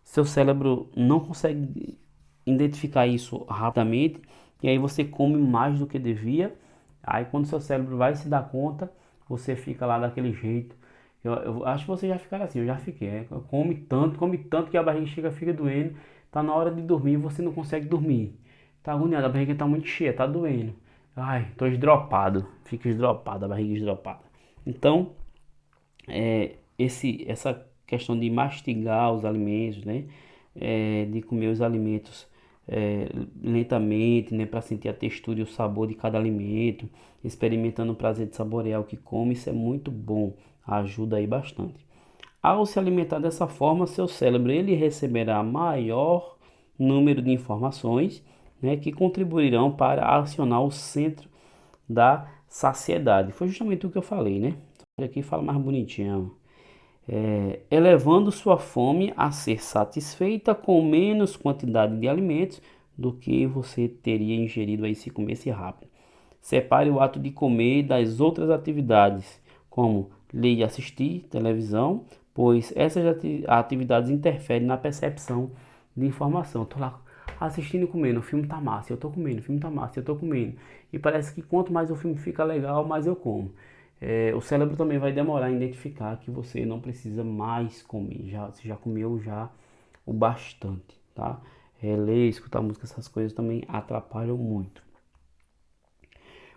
seu cérebro não consegue identificar isso rapidamente, e aí você come mais do que devia. Aí quando seu cérebro vai se dar conta, você fica lá daquele jeito. Eu acho que você já ficará assim, eu já fiquei. Come tanto que a barriga chega, fica doendo. Tá na hora de dormir, você não consegue dormir. Tá agoniado, a barriga tá muito cheia, tá doendo. Ai, tô esdropado. Fica esdropado, a barriga esdropada. Então, essa questão de mastigar os alimentos, né? De comer os alimentos lentamente, né? Para sentir a textura e o sabor de cada alimento, experimentando o prazer de saborear o que come, isso é muito bom, ajuda aí bastante. Ao se alimentar dessa forma, seu cérebro ele receberá maior número de informações, né, que contribuirão para acionar o centro da saciedade. Foi justamente o que eu falei, né? Aqui fala mais bonitinho. Elevando sua fome a ser satisfeita com menos quantidade de alimentos do que você teria ingerido aí se comesse rápido. Separe o ato de comer das outras atividades, como ler e assistir televisão, pois essas atividades interferem na percepção de informação. Estou lá assistindo e comendo, o filme tá massa, eu tô comendo, o filme tá massa, eu tô comendo. E parece que quanto mais o filme fica legal, mais eu como. O cérebro também vai demorar a identificar que você não precisa mais comer, você já comeu já o bastante, tá? Ler, escutar música, essas coisas também atrapalham muito.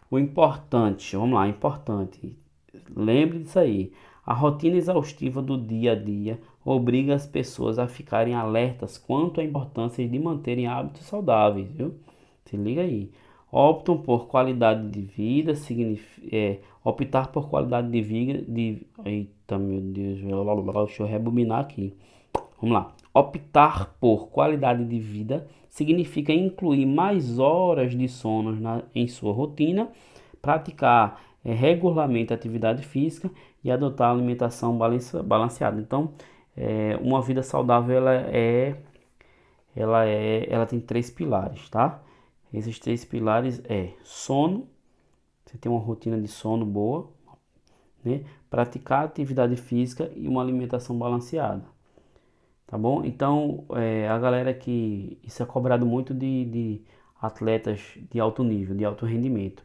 O importante, vamos lá, importante, lembre disso aí. A rotina exaustiva do dia a dia obriga as pessoas a ficarem alertas quanto à importância de manterem hábitos saudáveis, viu? Se liga aí. Optam por qualidade de vida, optar por qualidade de vida, eita meu Deus, deixa eu rebobinar aqui. Vamos lá. Optar por qualidade de vida significa incluir mais horas de sono em sua rotina, praticar regularmente atividade física e adotar alimentação balanceada. Então, uma vida saudável ela tem três pilares, tá? Esses três pilares sono, você tem uma rotina de sono boa, né? Praticar atividade física e uma alimentação balanceada. Tá bom? Então, a galera que isso é cobrado muito de atletas de alto nível, de alto rendimento.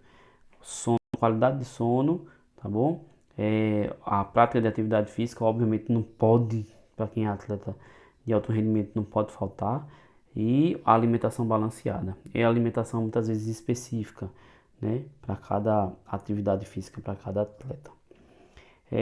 Sono, qualidade de sono, tá bom? A prática de atividade física, obviamente, não pode, para quem é atleta de alto rendimento, não pode faltar. E a alimentação balanceada. É a alimentação muitas vezes específica, né? Para cada atividade física, para cada atleta.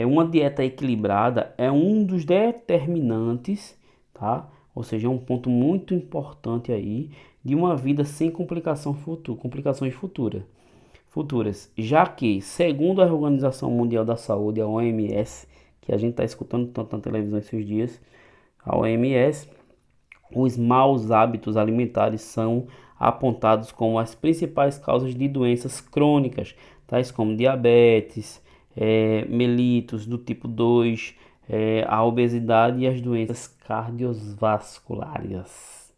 Uma dieta equilibrada é um dos determinantes, tá? Ou seja, é um ponto muito importante aí de uma vida sem complicações futuras, já que, segundo a Organização Mundial da Saúde, a OMS, que a gente está escutando tanto na televisão esses dias, a OMS, os maus hábitos alimentares são apontados como as principais causas de doenças crônicas, tais como diabetes, mellitus do tipo 2, a obesidade e as doenças cardiovasculares.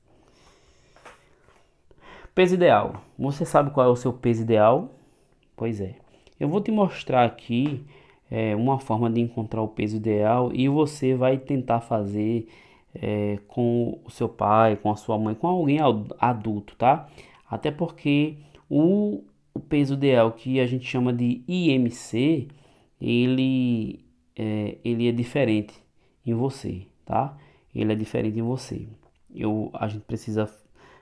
Peso ideal. Você sabe qual é o seu peso ideal? Pois é. Eu vou te mostrar aqui uma forma de encontrar o peso ideal e você vai tentar fazer com o seu pai, com a sua mãe, com alguém adulto, tá? Até porque o peso ideal que a gente chama de IMC, ele é diferente em você, tá? Ele é diferente em você. A gente precisa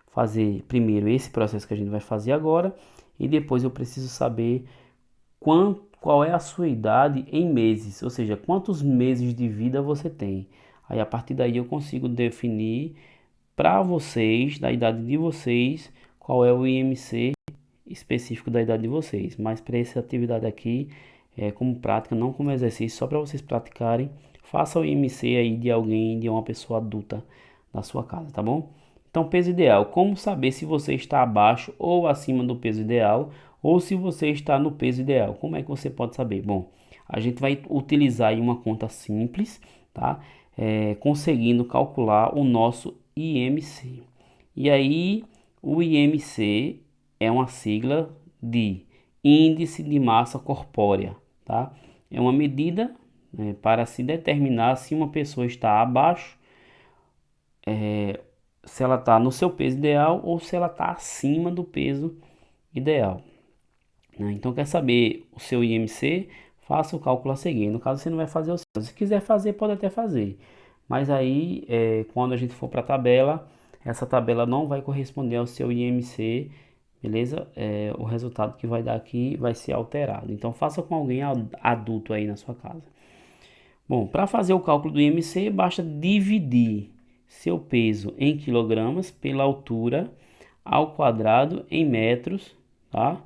fazer primeiro esse processo que a gente vai fazer agora e depois eu preciso saber qual é a sua idade em meses, ou seja, quantos meses de vida você tem. Aí a partir daí eu consigo definir para vocês, da idade de vocês, qual é o IMC específico da idade de vocês. Mas para essa atividade aqui, como prática, não como exercício, só para vocês praticarem, faça o IMC aí de alguém, de uma pessoa adulta na sua casa, tá bom? Então, peso ideal. Como saber se você está abaixo ou acima do peso ideal, ou se você está no peso ideal? Como é que você pode saber? Bom, a gente vai utilizar aí uma conta simples, tá? Conseguindo calcular o nosso IMC. E aí, o IMC é uma sigla de índice de massa corpórea, tá? É uma medida, né, para se determinar se uma pessoa está abaixo, se ela está no seu peso ideal ou se ela está acima do peso ideal, né? Então, quer saber o seu IMC? Faça o cálculo a seguir. No caso, você não vai fazer o seu. Se quiser fazer, pode até fazer. Mas aí, quando a gente for para a tabela, essa tabela não vai corresponder ao seu IMC, beleza? O resultado que vai dar aqui vai ser alterado. Então, faça com alguém adulto aí na sua casa. Bom, para fazer o cálculo do IMC, basta dividir seu peso em quilogramas pela altura ao quadrado em metros, tá?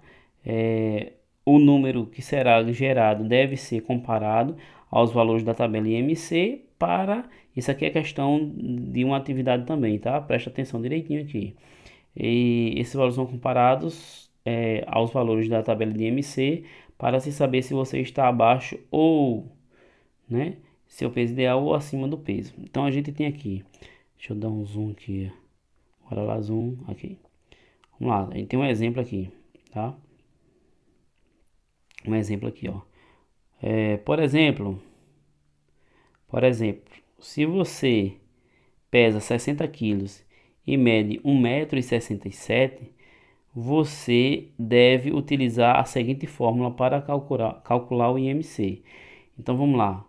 O número que será gerado deve ser comparado aos valores da tabela IMC para... Isso aqui é questão de uma atividade também, tá? Presta atenção direitinho aqui. E esses valores são comparados aos valores da tabela de IMC para se saber se você está abaixo ou, né, seu peso ideal ou acima do peso. Então a gente tem aqui, deixa eu dar um zoom aqui, bora lá, zoom aqui. Vamos lá, a gente tem um exemplo aqui, tá? Um exemplo aqui, ó. Por exemplo, se você pesa 60 quilos e mede 1,67 m, você deve utilizar a seguinte fórmula para calcular o IMC. Então vamos lá.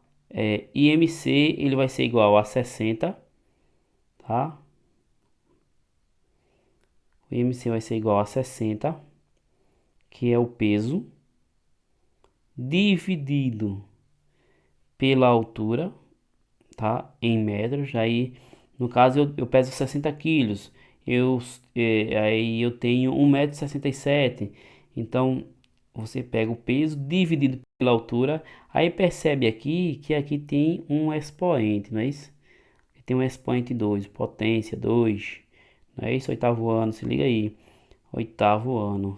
IMC ele vai ser igual a 60, tá? O IMC vai ser igual a 60, que é o peso, dividido pela altura, tá? Em metros. Aí, no caso, eu peso 60 quilos. Aí eu tenho 1,67 m. Então, você pega o peso dividido pela altura. Aí percebe aqui que aqui tem um expoente, não é isso? Tem um expoente 2, potência 2. Não é isso? Oitavo ano, se liga aí. Oitavo ano.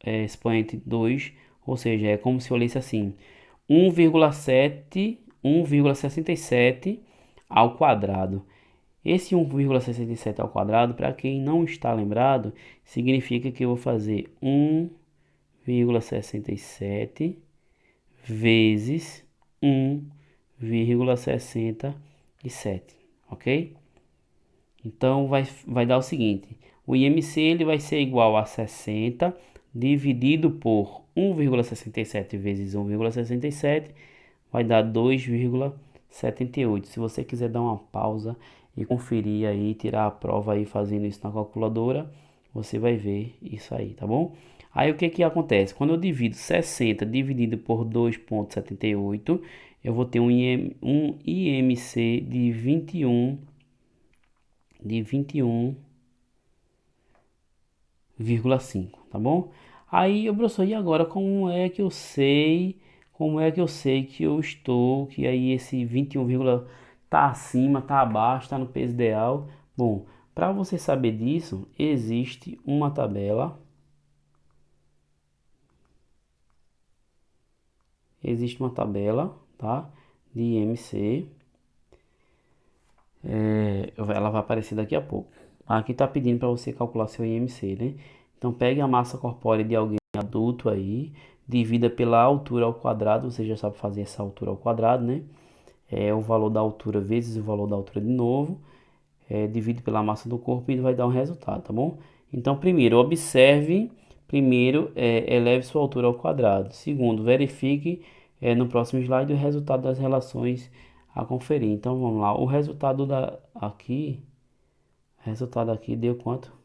Expoente 2, ou seja, é como se eu lesse assim: 1,67 ao quadrado. Esse 1,67 ao quadrado, para quem não está lembrado, significa que eu vou fazer 1,67 vezes 1,67, ok? Então vai dar o seguinte: o IMC ele vai ser igual a 60 dividido por 1,67 vezes 1,67 vai dar 2,78. Se você quiser dar uma pausa e conferir aí, tirar a prova aí fazendo isso na calculadora, você vai ver isso aí, tá bom? Aí o que que acontece? Quando eu divido 60 dividido por 2,78, eu vou ter um IMC de 21,5, tá bom? Aí, professor, e agora como é que eu sei que eu estou, que aí esse 21, tá acima, tá abaixo, tá no peso ideal? Bom, para você saber disso, existe uma tabela, tá? De IMC. Ela vai aparecer daqui a pouco. Aqui está pedindo para você calcular seu IMC, né? Então pegue a massa corpórea de alguém adulto aí, divida pela altura ao quadrado, você já sabe fazer essa altura ao quadrado, né? É o valor da altura vezes o valor da altura de novo, divide pela massa do corpo e vai dar um resultado, tá bom? Então primeiro, eleve sua altura ao quadrado. Segundo, verifique no próximo slide o resultado das relações a conferir. Então vamos lá, o resultado aqui deu quanto?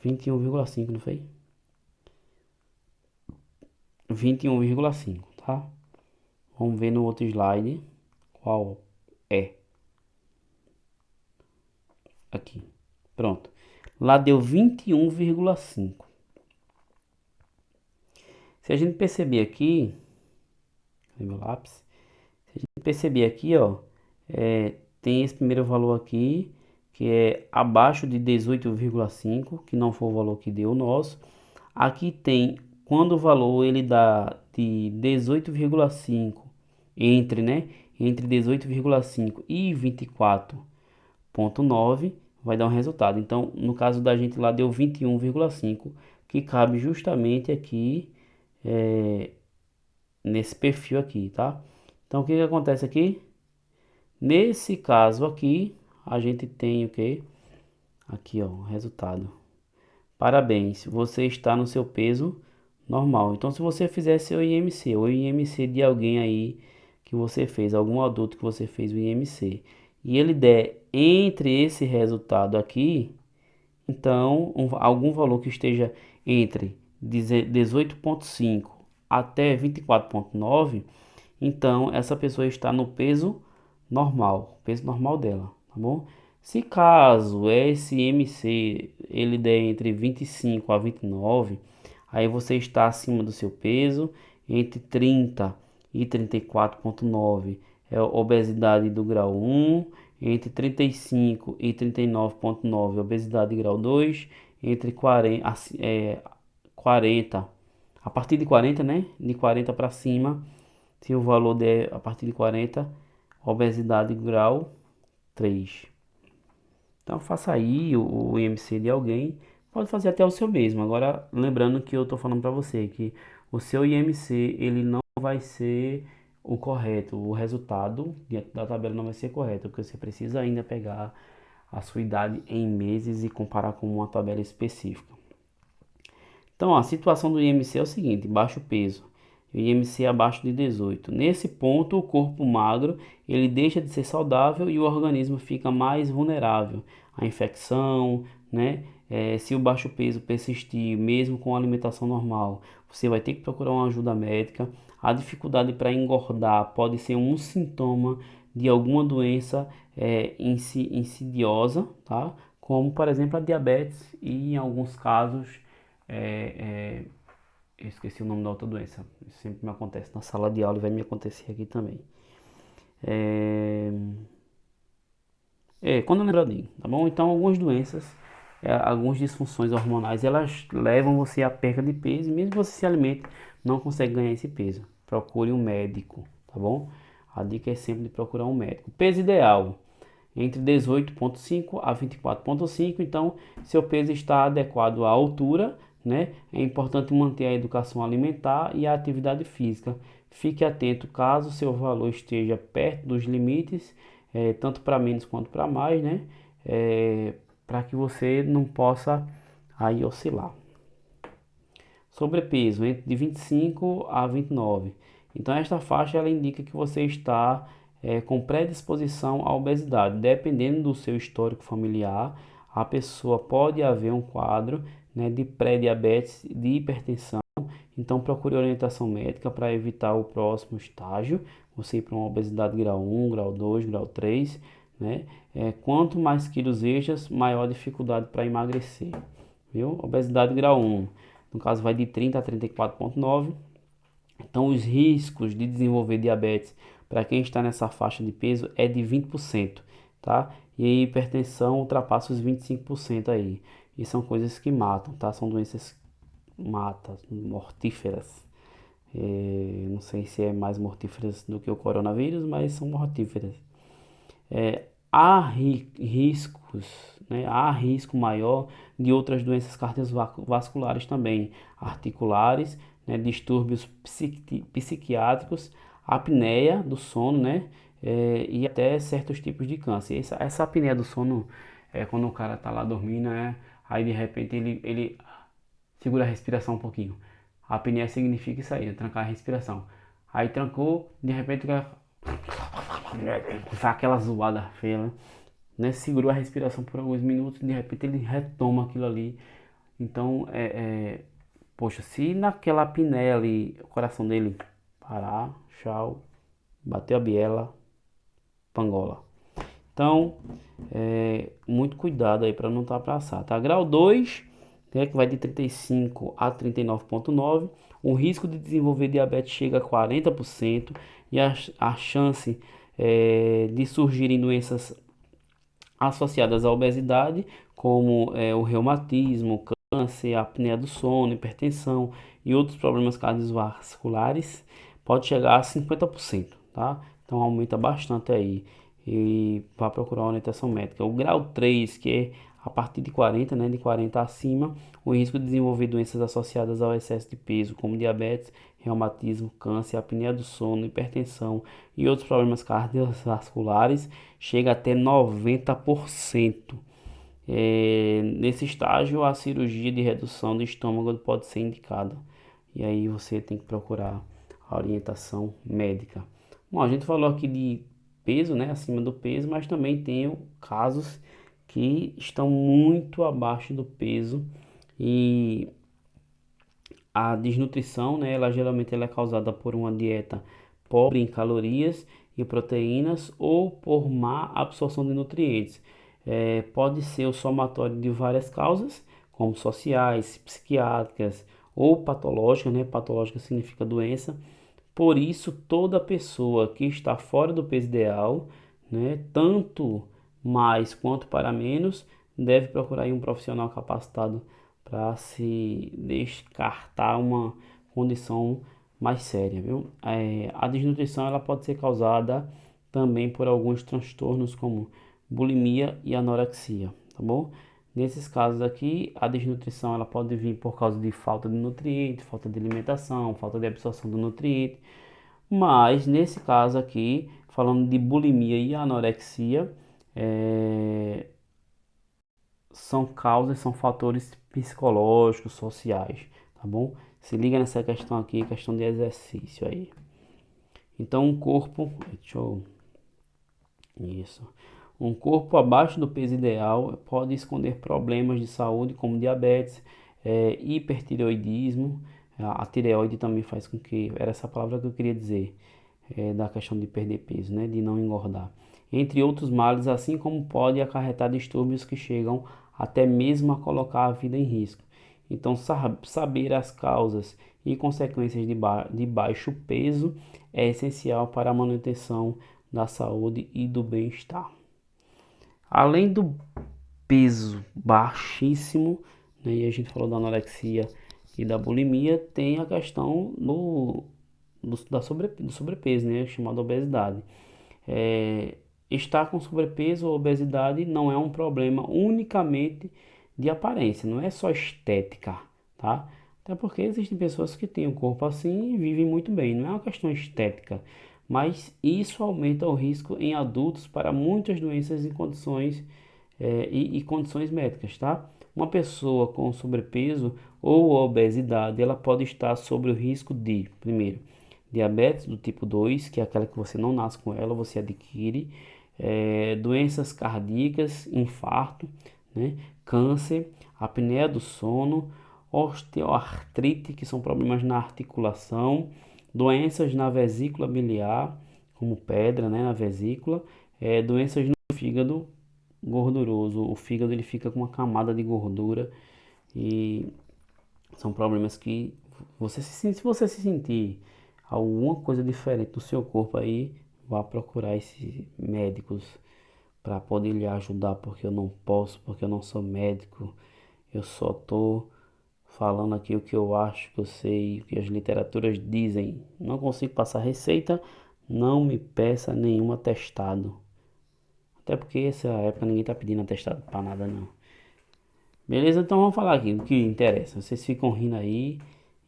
21,5, não foi? 21,5, tá? Vamos ver no outro slide qual é. Aqui, pronto. Lá deu 21,5. Se a gente perceber aqui, cadê meu lápis? Se a gente perceber aqui, ó, tem esse primeiro valor aqui, que é abaixo de 18,5, que não foi o valor que deu o nosso. Aqui tem, quando o valor ele dá de 18,5, entre 18,5 e 24,9, vai dar um resultado. Então, no caso da gente lá deu 21,5, que cabe justamente aqui, nesse perfil aqui, tá? Então, o que que acontece aqui? Nesse caso aqui, a gente tem o que? Aqui, ó, o resultado. Parabéns, você está no seu peso normal. Então, se você fizer seu IMC, ou IMC de alguém aí que você fez, algum adulto que você fez o IMC, e ele der entre esse resultado aqui, então algum valor que esteja entre 18,5 até 24,9, então essa pessoa está no peso normal dela, tá bom? Se caso esse MC ele der entre 25 a 29, aí você está acima do seu peso, entre 30 e 34,9 é obesidade do grau 1, entre 35 e 39,9 obesidade grau 2, entre 40, a partir de 40, né? De 40 para cima, se o valor der a partir de 40, obesidade grau 3. Então faça aí o IMC de alguém, pode fazer até o seu mesmo. Agora, lembrando que eu estou falando para você que o seu IMC ele não vai ser o correto, o resultado dentro da tabela não vai ser correto, porque você precisa ainda pegar a sua idade em meses e comparar com uma tabela específica. Então, ó, a situação do IMC é o seguinte: baixo peso, IMC abaixo de 18. Nesse ponto, o corpo magro ele deixa de ser saudável e o organismo fica mais vulnerável à infecção, né? Se o baixo peso persistir, mesmo com alimentação normal, você vai ter que procurar uma ajuda médica. A dificuldade para engordar pode ser um sintoma de alguma doença insidiosa, tá? Como, por exemplo, a diabetes e, em alguns casos, é, eu esqueci o nome da outra doença. Isso sempre me acontece na sala de aula e vai me acontecer aqui também. É, quando eu lembrar de, tá bom? Então, algumas doenças, algumas disfunções hormonais, elas levam você à perda de peso. E mesmo que você se alimente, não consegue ganhar esse peso. Procure um médico, tá bom? A dica é sempre de procurar um médico. Peso ideal entre 18,5 a 24,5. Então, seu peso está adequado à altura, né? É importante manter a educação alimentar e a atividade física. Fique atento caso seu valor esteja perto dos limites, tanto para menos quanto para mais, né? Para que você não possa aí oscilar. Sobrepeso entre de 25 a 29. Então esta faixa ela indica que você está com predisposição à obesidade. Dependendo do seu histórico familiar, a pessoa pode haver um quadro, né, de pré-diabetes, de hipertensão. Então procure orientação médica para evitar o próximo estágio, você ir para uma obesidade grau 1, grau 2, grau 3, né? Quanto mais quilos extras, maior a dificuldade para emagrecer, viu? Obesidade grau 1, no caso vai de 30 a 34,9. Então os riscos de desenvolver diabetes para quem está nessa faixa de peso é de 20%, tá? E a hipertensão ultrapassa os 25% aí. E são coisas que matam, tá? São doenças mortíferas. Não sei se é mais mortíferas do que o coronavírus, mas são mortíferas. Há riscos, né? Há risco maior de outras doenças cardiovasculares também, articulares, né? Distúrbios psiquiátricos, apneia do sono, né? E até certos tipos de câncer. Essa apneia do sono é quando o cara tá lá dormindo, né? Aí de repente ele segura a respiração um pouquinho. A apneia significa isso aí, né? Trancar a respiração. Aí trancou, de repente o cara faz aquela zoada feia, né? Segurou a respiração por alguns minutos, de repente ele retoma aquilo ali. Então, poxa, se naquela apneia ali, o coração dele parar, tchau, bateu a biela, pangola. Então, muito cuidado aí para não ultrapassar, tá? Grau 2, né, que vai de 35 a 39,9. O risco de desenvolver diabetes chega a 40% e a chance de surgirem doenças associadas à obesidade, como o reumatismo, câncer, apneia do sono, hipertensão e outros problemas cardiovasculares, pode chegar a 50%, tá? Então aumenta bastante aí e vá procurar uma orientação médica. O grau 3, que é A partir de 40, né, de 40 acima, o risco de desenvolver doenças associadas ao excesso de peso, como diabetes, reumatismo, câncer, apneia do sono, hipertensão e outros problemas cardiovasculares, chega até 90%. Nesse estágio, a cirurgia de redução do estômago pode ser indicada. E aí você tem que procurar a orientação médica. Bom, a gente falou aqui de peso, né, acima do peso, mas também tem casos que estão muito abaixo do peso e a desnutrição, né, ela é causada por uma dieta pobre em calorias e proteínas ou por má absorção de nutrientes. Pode ser o somatório de várias causas, como sociais, psiquiátricas ou patológicas, né? Patológica significa doença. Por isso, toda pessoa que está fora do peso ideal, né, tanto mais quanto para menos, deve procurar um profissional capacitado para se descartar uma condição mais séria, viu? A desnutrição ela pode ser causada também por alguns transtornos como bulimia e anorexia, tá bom? Nesses casos aqui, a desnutrição ela pode vir por causa de falta de nutriente, falta de alimentação, falta de absorção do nutriente, mas nesse caso aqui, falando de bulimia e anorexia, é, são causas, são fatores psicológicos, sociais, tá bom? Se liga nessa questão aqui, questão de exercício aí. Então, um corpo, deixa eu, isso. Um corpo abaixo do peso ideal pode esconder problemas de saúde como diabetes, hipertireoidismo. A tireoide também faz com que, era essa palavra que eu queria dizer, da questão de perder peso, né, de não engordar. Entre outros males, assim como pode acarretar distúrbios que chegam até mesmo a colocar a vida em risco. Então, saber as causas e consequências de baixo peso é essencial para a manutenção da saúde e do bem-estar. Além do peso baixíssimo, né, e a gente falou da anorexia e da bulimia, tem a questão do sobrepeso, né, chamada obesidade. Estar com sobrepeso ou obesidade não é um problema unicamente de aparência, não é só estética, tá? Até porque existem pessoas que têm o corpo assim e vivem muito bem, não é uma questão estética, mas isso aumenta o risco em adultos para muitas doenças e condições e condições médicas, tá? Uma pessoa com sobrepeso ou obesidade, ela pode estar sobre o risco de, primeiro, diabetes do tipo 2, que é aquela que você não nasce com ela, você adquire, doenças cardíacas, infarto, né? Câncer, apneia do sono, osteoartrite, que são problemas na articulação, doenças na vesícula biliar, como pedra, né, na vesícula, doenças no fígado gorduroso. O fígado ele fica com uma camada de gordura e são problemas que se você se sentir alguma coisa diferente do seu corpo aí, vá procurar esses médicos para poder lhe ajudar, porque eu não posso, porque eu não sou médico, eu só tô falando aqui o que eu acho, que eu sei, o que as literaturas dizem. Não consigo passar receita, não me peça nenhum atestado. Até porque essa época ninguém tá pedindo atestado para nada não. Beleza? Então vamos falar aqui o que interessa. Vocês ficam rindo aí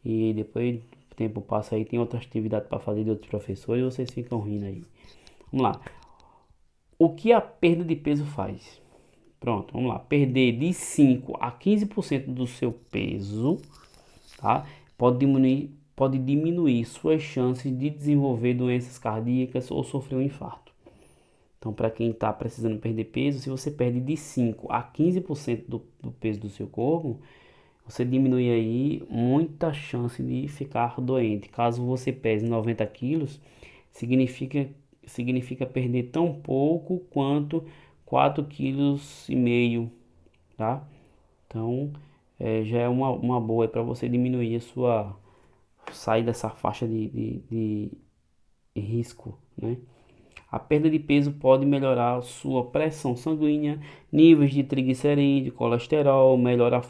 e depois o tempo passa aí, tem outra atividade para fazer de outros professores e vocês ficam rindo aí. Vamos lá. O que a perda de peso faz? Pronto, vamos lá. Perder de 5 a 15% do seu peso, tá? Pode diminuir suas chances de desenvolver doenças cardíacas ou sofrer um infarto. Então, para quem está precisando perder peso, se você perde de 5 a 15% do peso do seu corpo, você diminui aí muita chance de ficar doente. Caso você pese 90 quilos, significa, significa perder tão pouco quanto 4,5 kg, tá? Então, já é uma boa para você diminuir a sua, sair dessa faixa de risco, né? A perda de peso pode melhorar a sua pressão sanguínea, níveis de triglicerídeo, colesterol, melhora a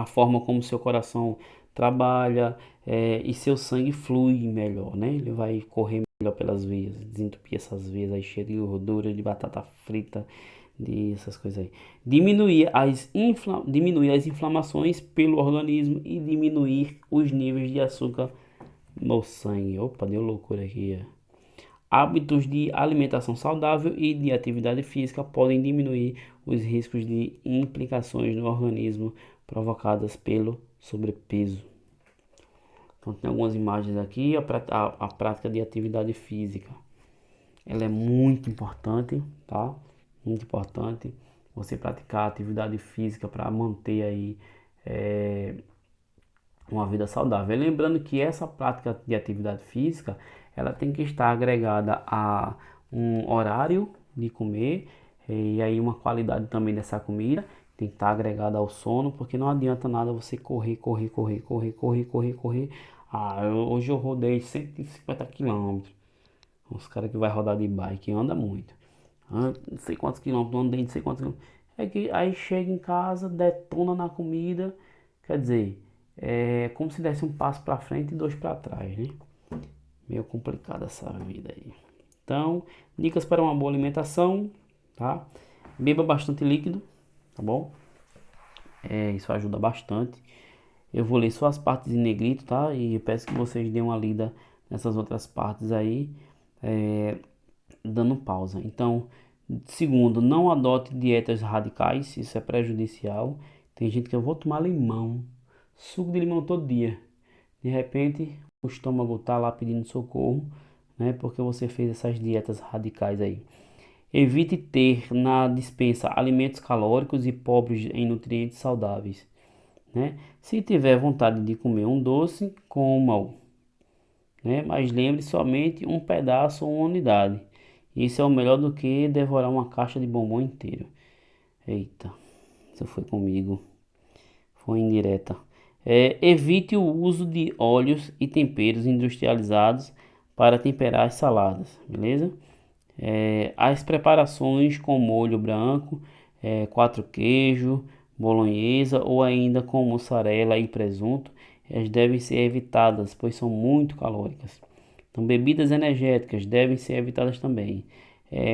forma como seu coração trabalha, e seu sangue flui melhor, né? Ele vai correr melhor pelas veias, desentupir essas veias aí cheias de gordura, de batata frita, essas coisas aí. Diminuir as inflamações pelo organismo e diminuir os níveis de açúcar no sangue. Opa, deu loucura aqui. Ó. Hábitos de alimentação saudável e de atividade física podem diminuir os riscos de implicações no organismo provocadas pelo sobrepeso. Então tem algumas imagens aqui, a prática de atividade física. Ela é muito importante, tá? Muito importante você praticar atividade física para manter aí uma vida saudável. E lembrando que essa prática de atividade física, ela tem que estar agregada a um horário de comer e aí uma qualidade também dessa comida. Tem que estar agregada ao sono, porque não adianta nada você correr, correr, correr, correr, correr, correr, correr. Hoje eu rodei 150 quilômetros. Os caras que vai rodar de bike anda muito. Não sei quantos quilômetros, andei não sei quantos quilômetros. É que aí chega em casa, detona na comida. Quer dizer, é como se desse um passo para frente e dois para trás, né? Meio complicado essa vida aí. Então, dicas para uma boa alimentação, tá? Beba bastante líquido, tá bom? Isso ajuda bastante. Eu vou ler só as partes em negrito, tá? E eu peço que vocês dêem uma lida nessas outras partes aí, dando pausa. Então, segundo, não adote dietas radicais, isso é prejudicial. Tem gente que eu vou tomar limão, suco de limão todo dia. De repente, o estômago tá lá pedindo socorro, né? Porque você fez essas dietas radicais aí. Evite ter na despensa alimentos calóricos e pobres em nutrientes saudáveis, né? Se tiver vontade de comer um doce, coma-o, né? Mas lembre somente um pedaço ou uma unidade. Isso é o melhor do que devorar uma caixa de bombom inteiro. Eita, isso foi comigo. Foi indireta. Evite o uso de óleos e temperos industrializados para temperar as saladas, beleza? As preparações com molho branco, quatro queijo, bolonhesa ou ainda com mussarela e presunto, elas devem ser evitadas, pois são muito calóricas. Então, bebidas energéticas devem ser evitadas também.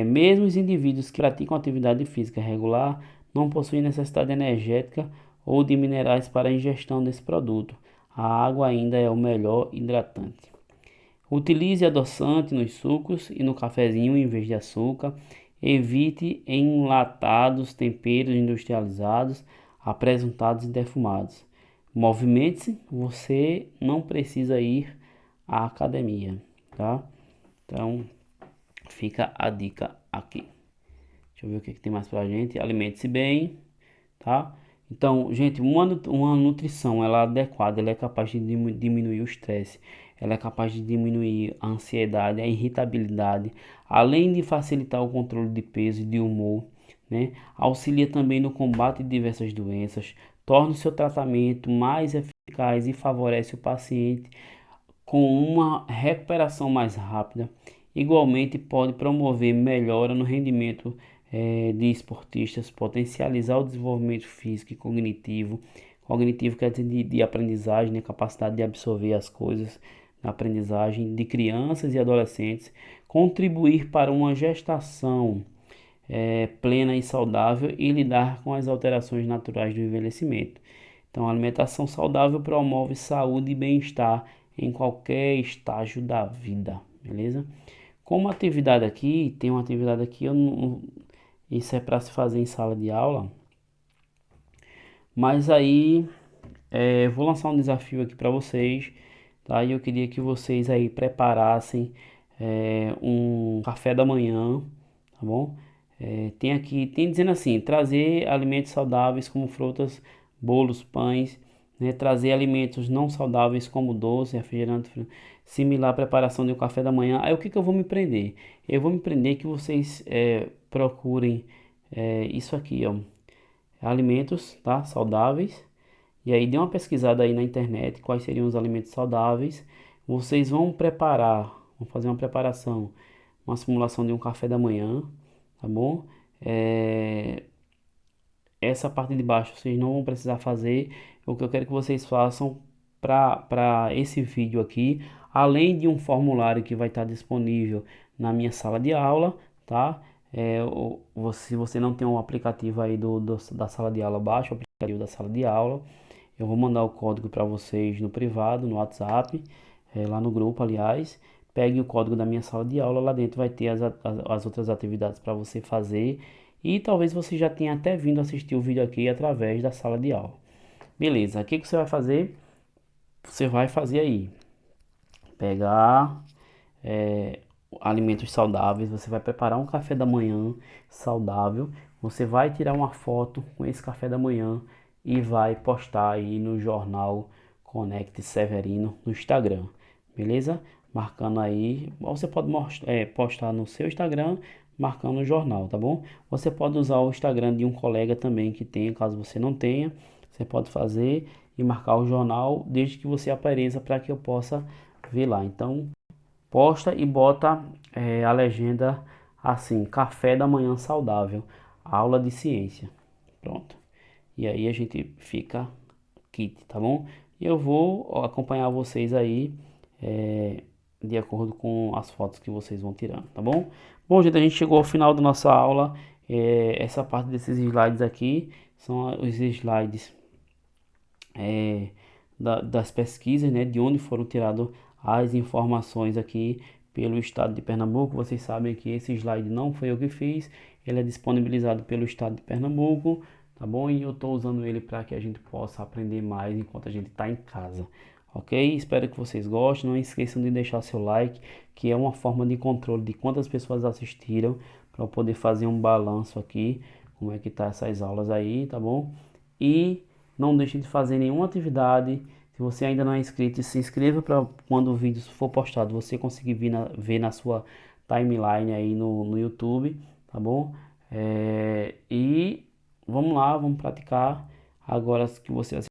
Mesmo os indivíduos que praticam atividade física regular não possuem necessidade energética ou de minerais para a ingestão desse produto. A água ainda é o melhor hidratante. Utilize adoçante nos sucos e no cafezinho em vez de açúcar. Evite enlatados, temperos industrializados, apresentados e defumados. Movimente-se, você não precisa ir à academia, tá? Então, fica a dica aqui. Deixa eu ver o que tem mais pra gente. Alimente-se bem, tá? Então, gente, uma nutrição ela adequada, ela é capaz de diminuir o estresse, ela é capaz de diminuir a ansiedade, a irritabilidade, além de facilitar o controle de peso e de humor, né? Auxilia também no combate de diversas doenças, torna o seu tratamento mais eficaz e favorece o paciente com uma recuperação mais rápida. Igualmente, pode promover melhora no rendimento de esportistas, potencializar o desenvolvimento físico e cognitivo. Cognitivo quer dizer de aprendizagem, né? Capacidade de absorver as coisas na aprendizagem de crianças e adolescentes. Contribuir para uma gestação plena e saudável e lidar com as alterações naturais do envelhecimento. Então, a alimentação saudável promove saúde e bem-estar em qualquer estágio da vida, beleza? Como atividade aqui, tem uma atividade aqui, isso é para se fazer em sala de aula, mas aí vou lançar um desafio aqui para vocês, tá? E eu queria que vocês aí preparassem um café da manhã, tá bom? Tem aqui, tem dizendo assim, trazer alimentos saudáveis como frutas, bolos, pães, né? Trazer alimentos não saudáveis como doce, refrigerante, similar à preparação de um café da manhã. Aí o que que eu vou me prender? Eu vou me prender que vocês procurem isso aqui, ó, alimentos, tá? Saudáveis. E aí dê uma pesquisada aí na internet quais seriam os alimentos saudáveis. Vocês vão preparar, vão fazer uma preparação, uma simulação de um café da manhã, tá bom? Essa parte de baixo vocês não vão precisar fazer. O que eu quero que vocês façam para esse vídeo aqui, além de um formulário que vai estar disponível na minha sala de aula, tá? Se você não tem o aplicativo aí da sala de aula, baixa o aplicativo da sala de aula. Eu vou mandar o código para vocês no privado, no WhatsApp, lá no grupo, aliás. Pegue o código da minha sala de aula, lá dentro vai ter as outras atividades para você fazer. E talvez você já tenha até vindo assistir o vídeo aqui através da sala de aula. Beleza, o que que você vai fazer? Você vai fazer aí, pegar alimentos saudáveis, você vai preparar um café da manhã saudável, você vai tirar uma foto com esse café da manhã e vai postar aí no jornal Conecte Severino no Instagram, beleza? Marcando aí, você pode postar no seu Instagram, marcando o jornal, tá bom? Você pode usar o Instagram de um colega também que tenha, caso você não tenha, você pode fazer e marcar o jornal desde que você apareça para que eu possa ver lá. Então, posta e bota a legenda assim: café da manhã saudável, aula de ciência. Pronto. E aí a gente fica kit, tá bom? E eu vou acompanhar vocês aí de acordo com as fotos que vocês vão tirando, tá bom? Bom, gente, a gente chegou ao final da nossa aula. Essa parte desses slides aqui são os slides é, das pesquisas, né, de onde foram tiradas as informações aqui pelo estado de Pernambuco. Vocês sabem que esse slide não foi eu que fiz, ele é disponibilizado pelo estado de Pernambuco, tá bom? E eu estou usando ele para que a gente possa aprender mais enquanto a gente está em casa. Ok? Espero que vocês gostem. Não esqueçam de deixar seu like, que é uma forma de controle de quantas pessoas assistiram, para eu poder fazer um balanço aqui, como é que tá essas aulas aí, tá bom? E não deixe de fazer nenhuma atividade. Se você ainda não é inscrito, se inscreva para quando o vídeo for postado, você conseguir ver na sua timeline aí no YouTube, tá bom? E vamos lá, vamos praticar agora que você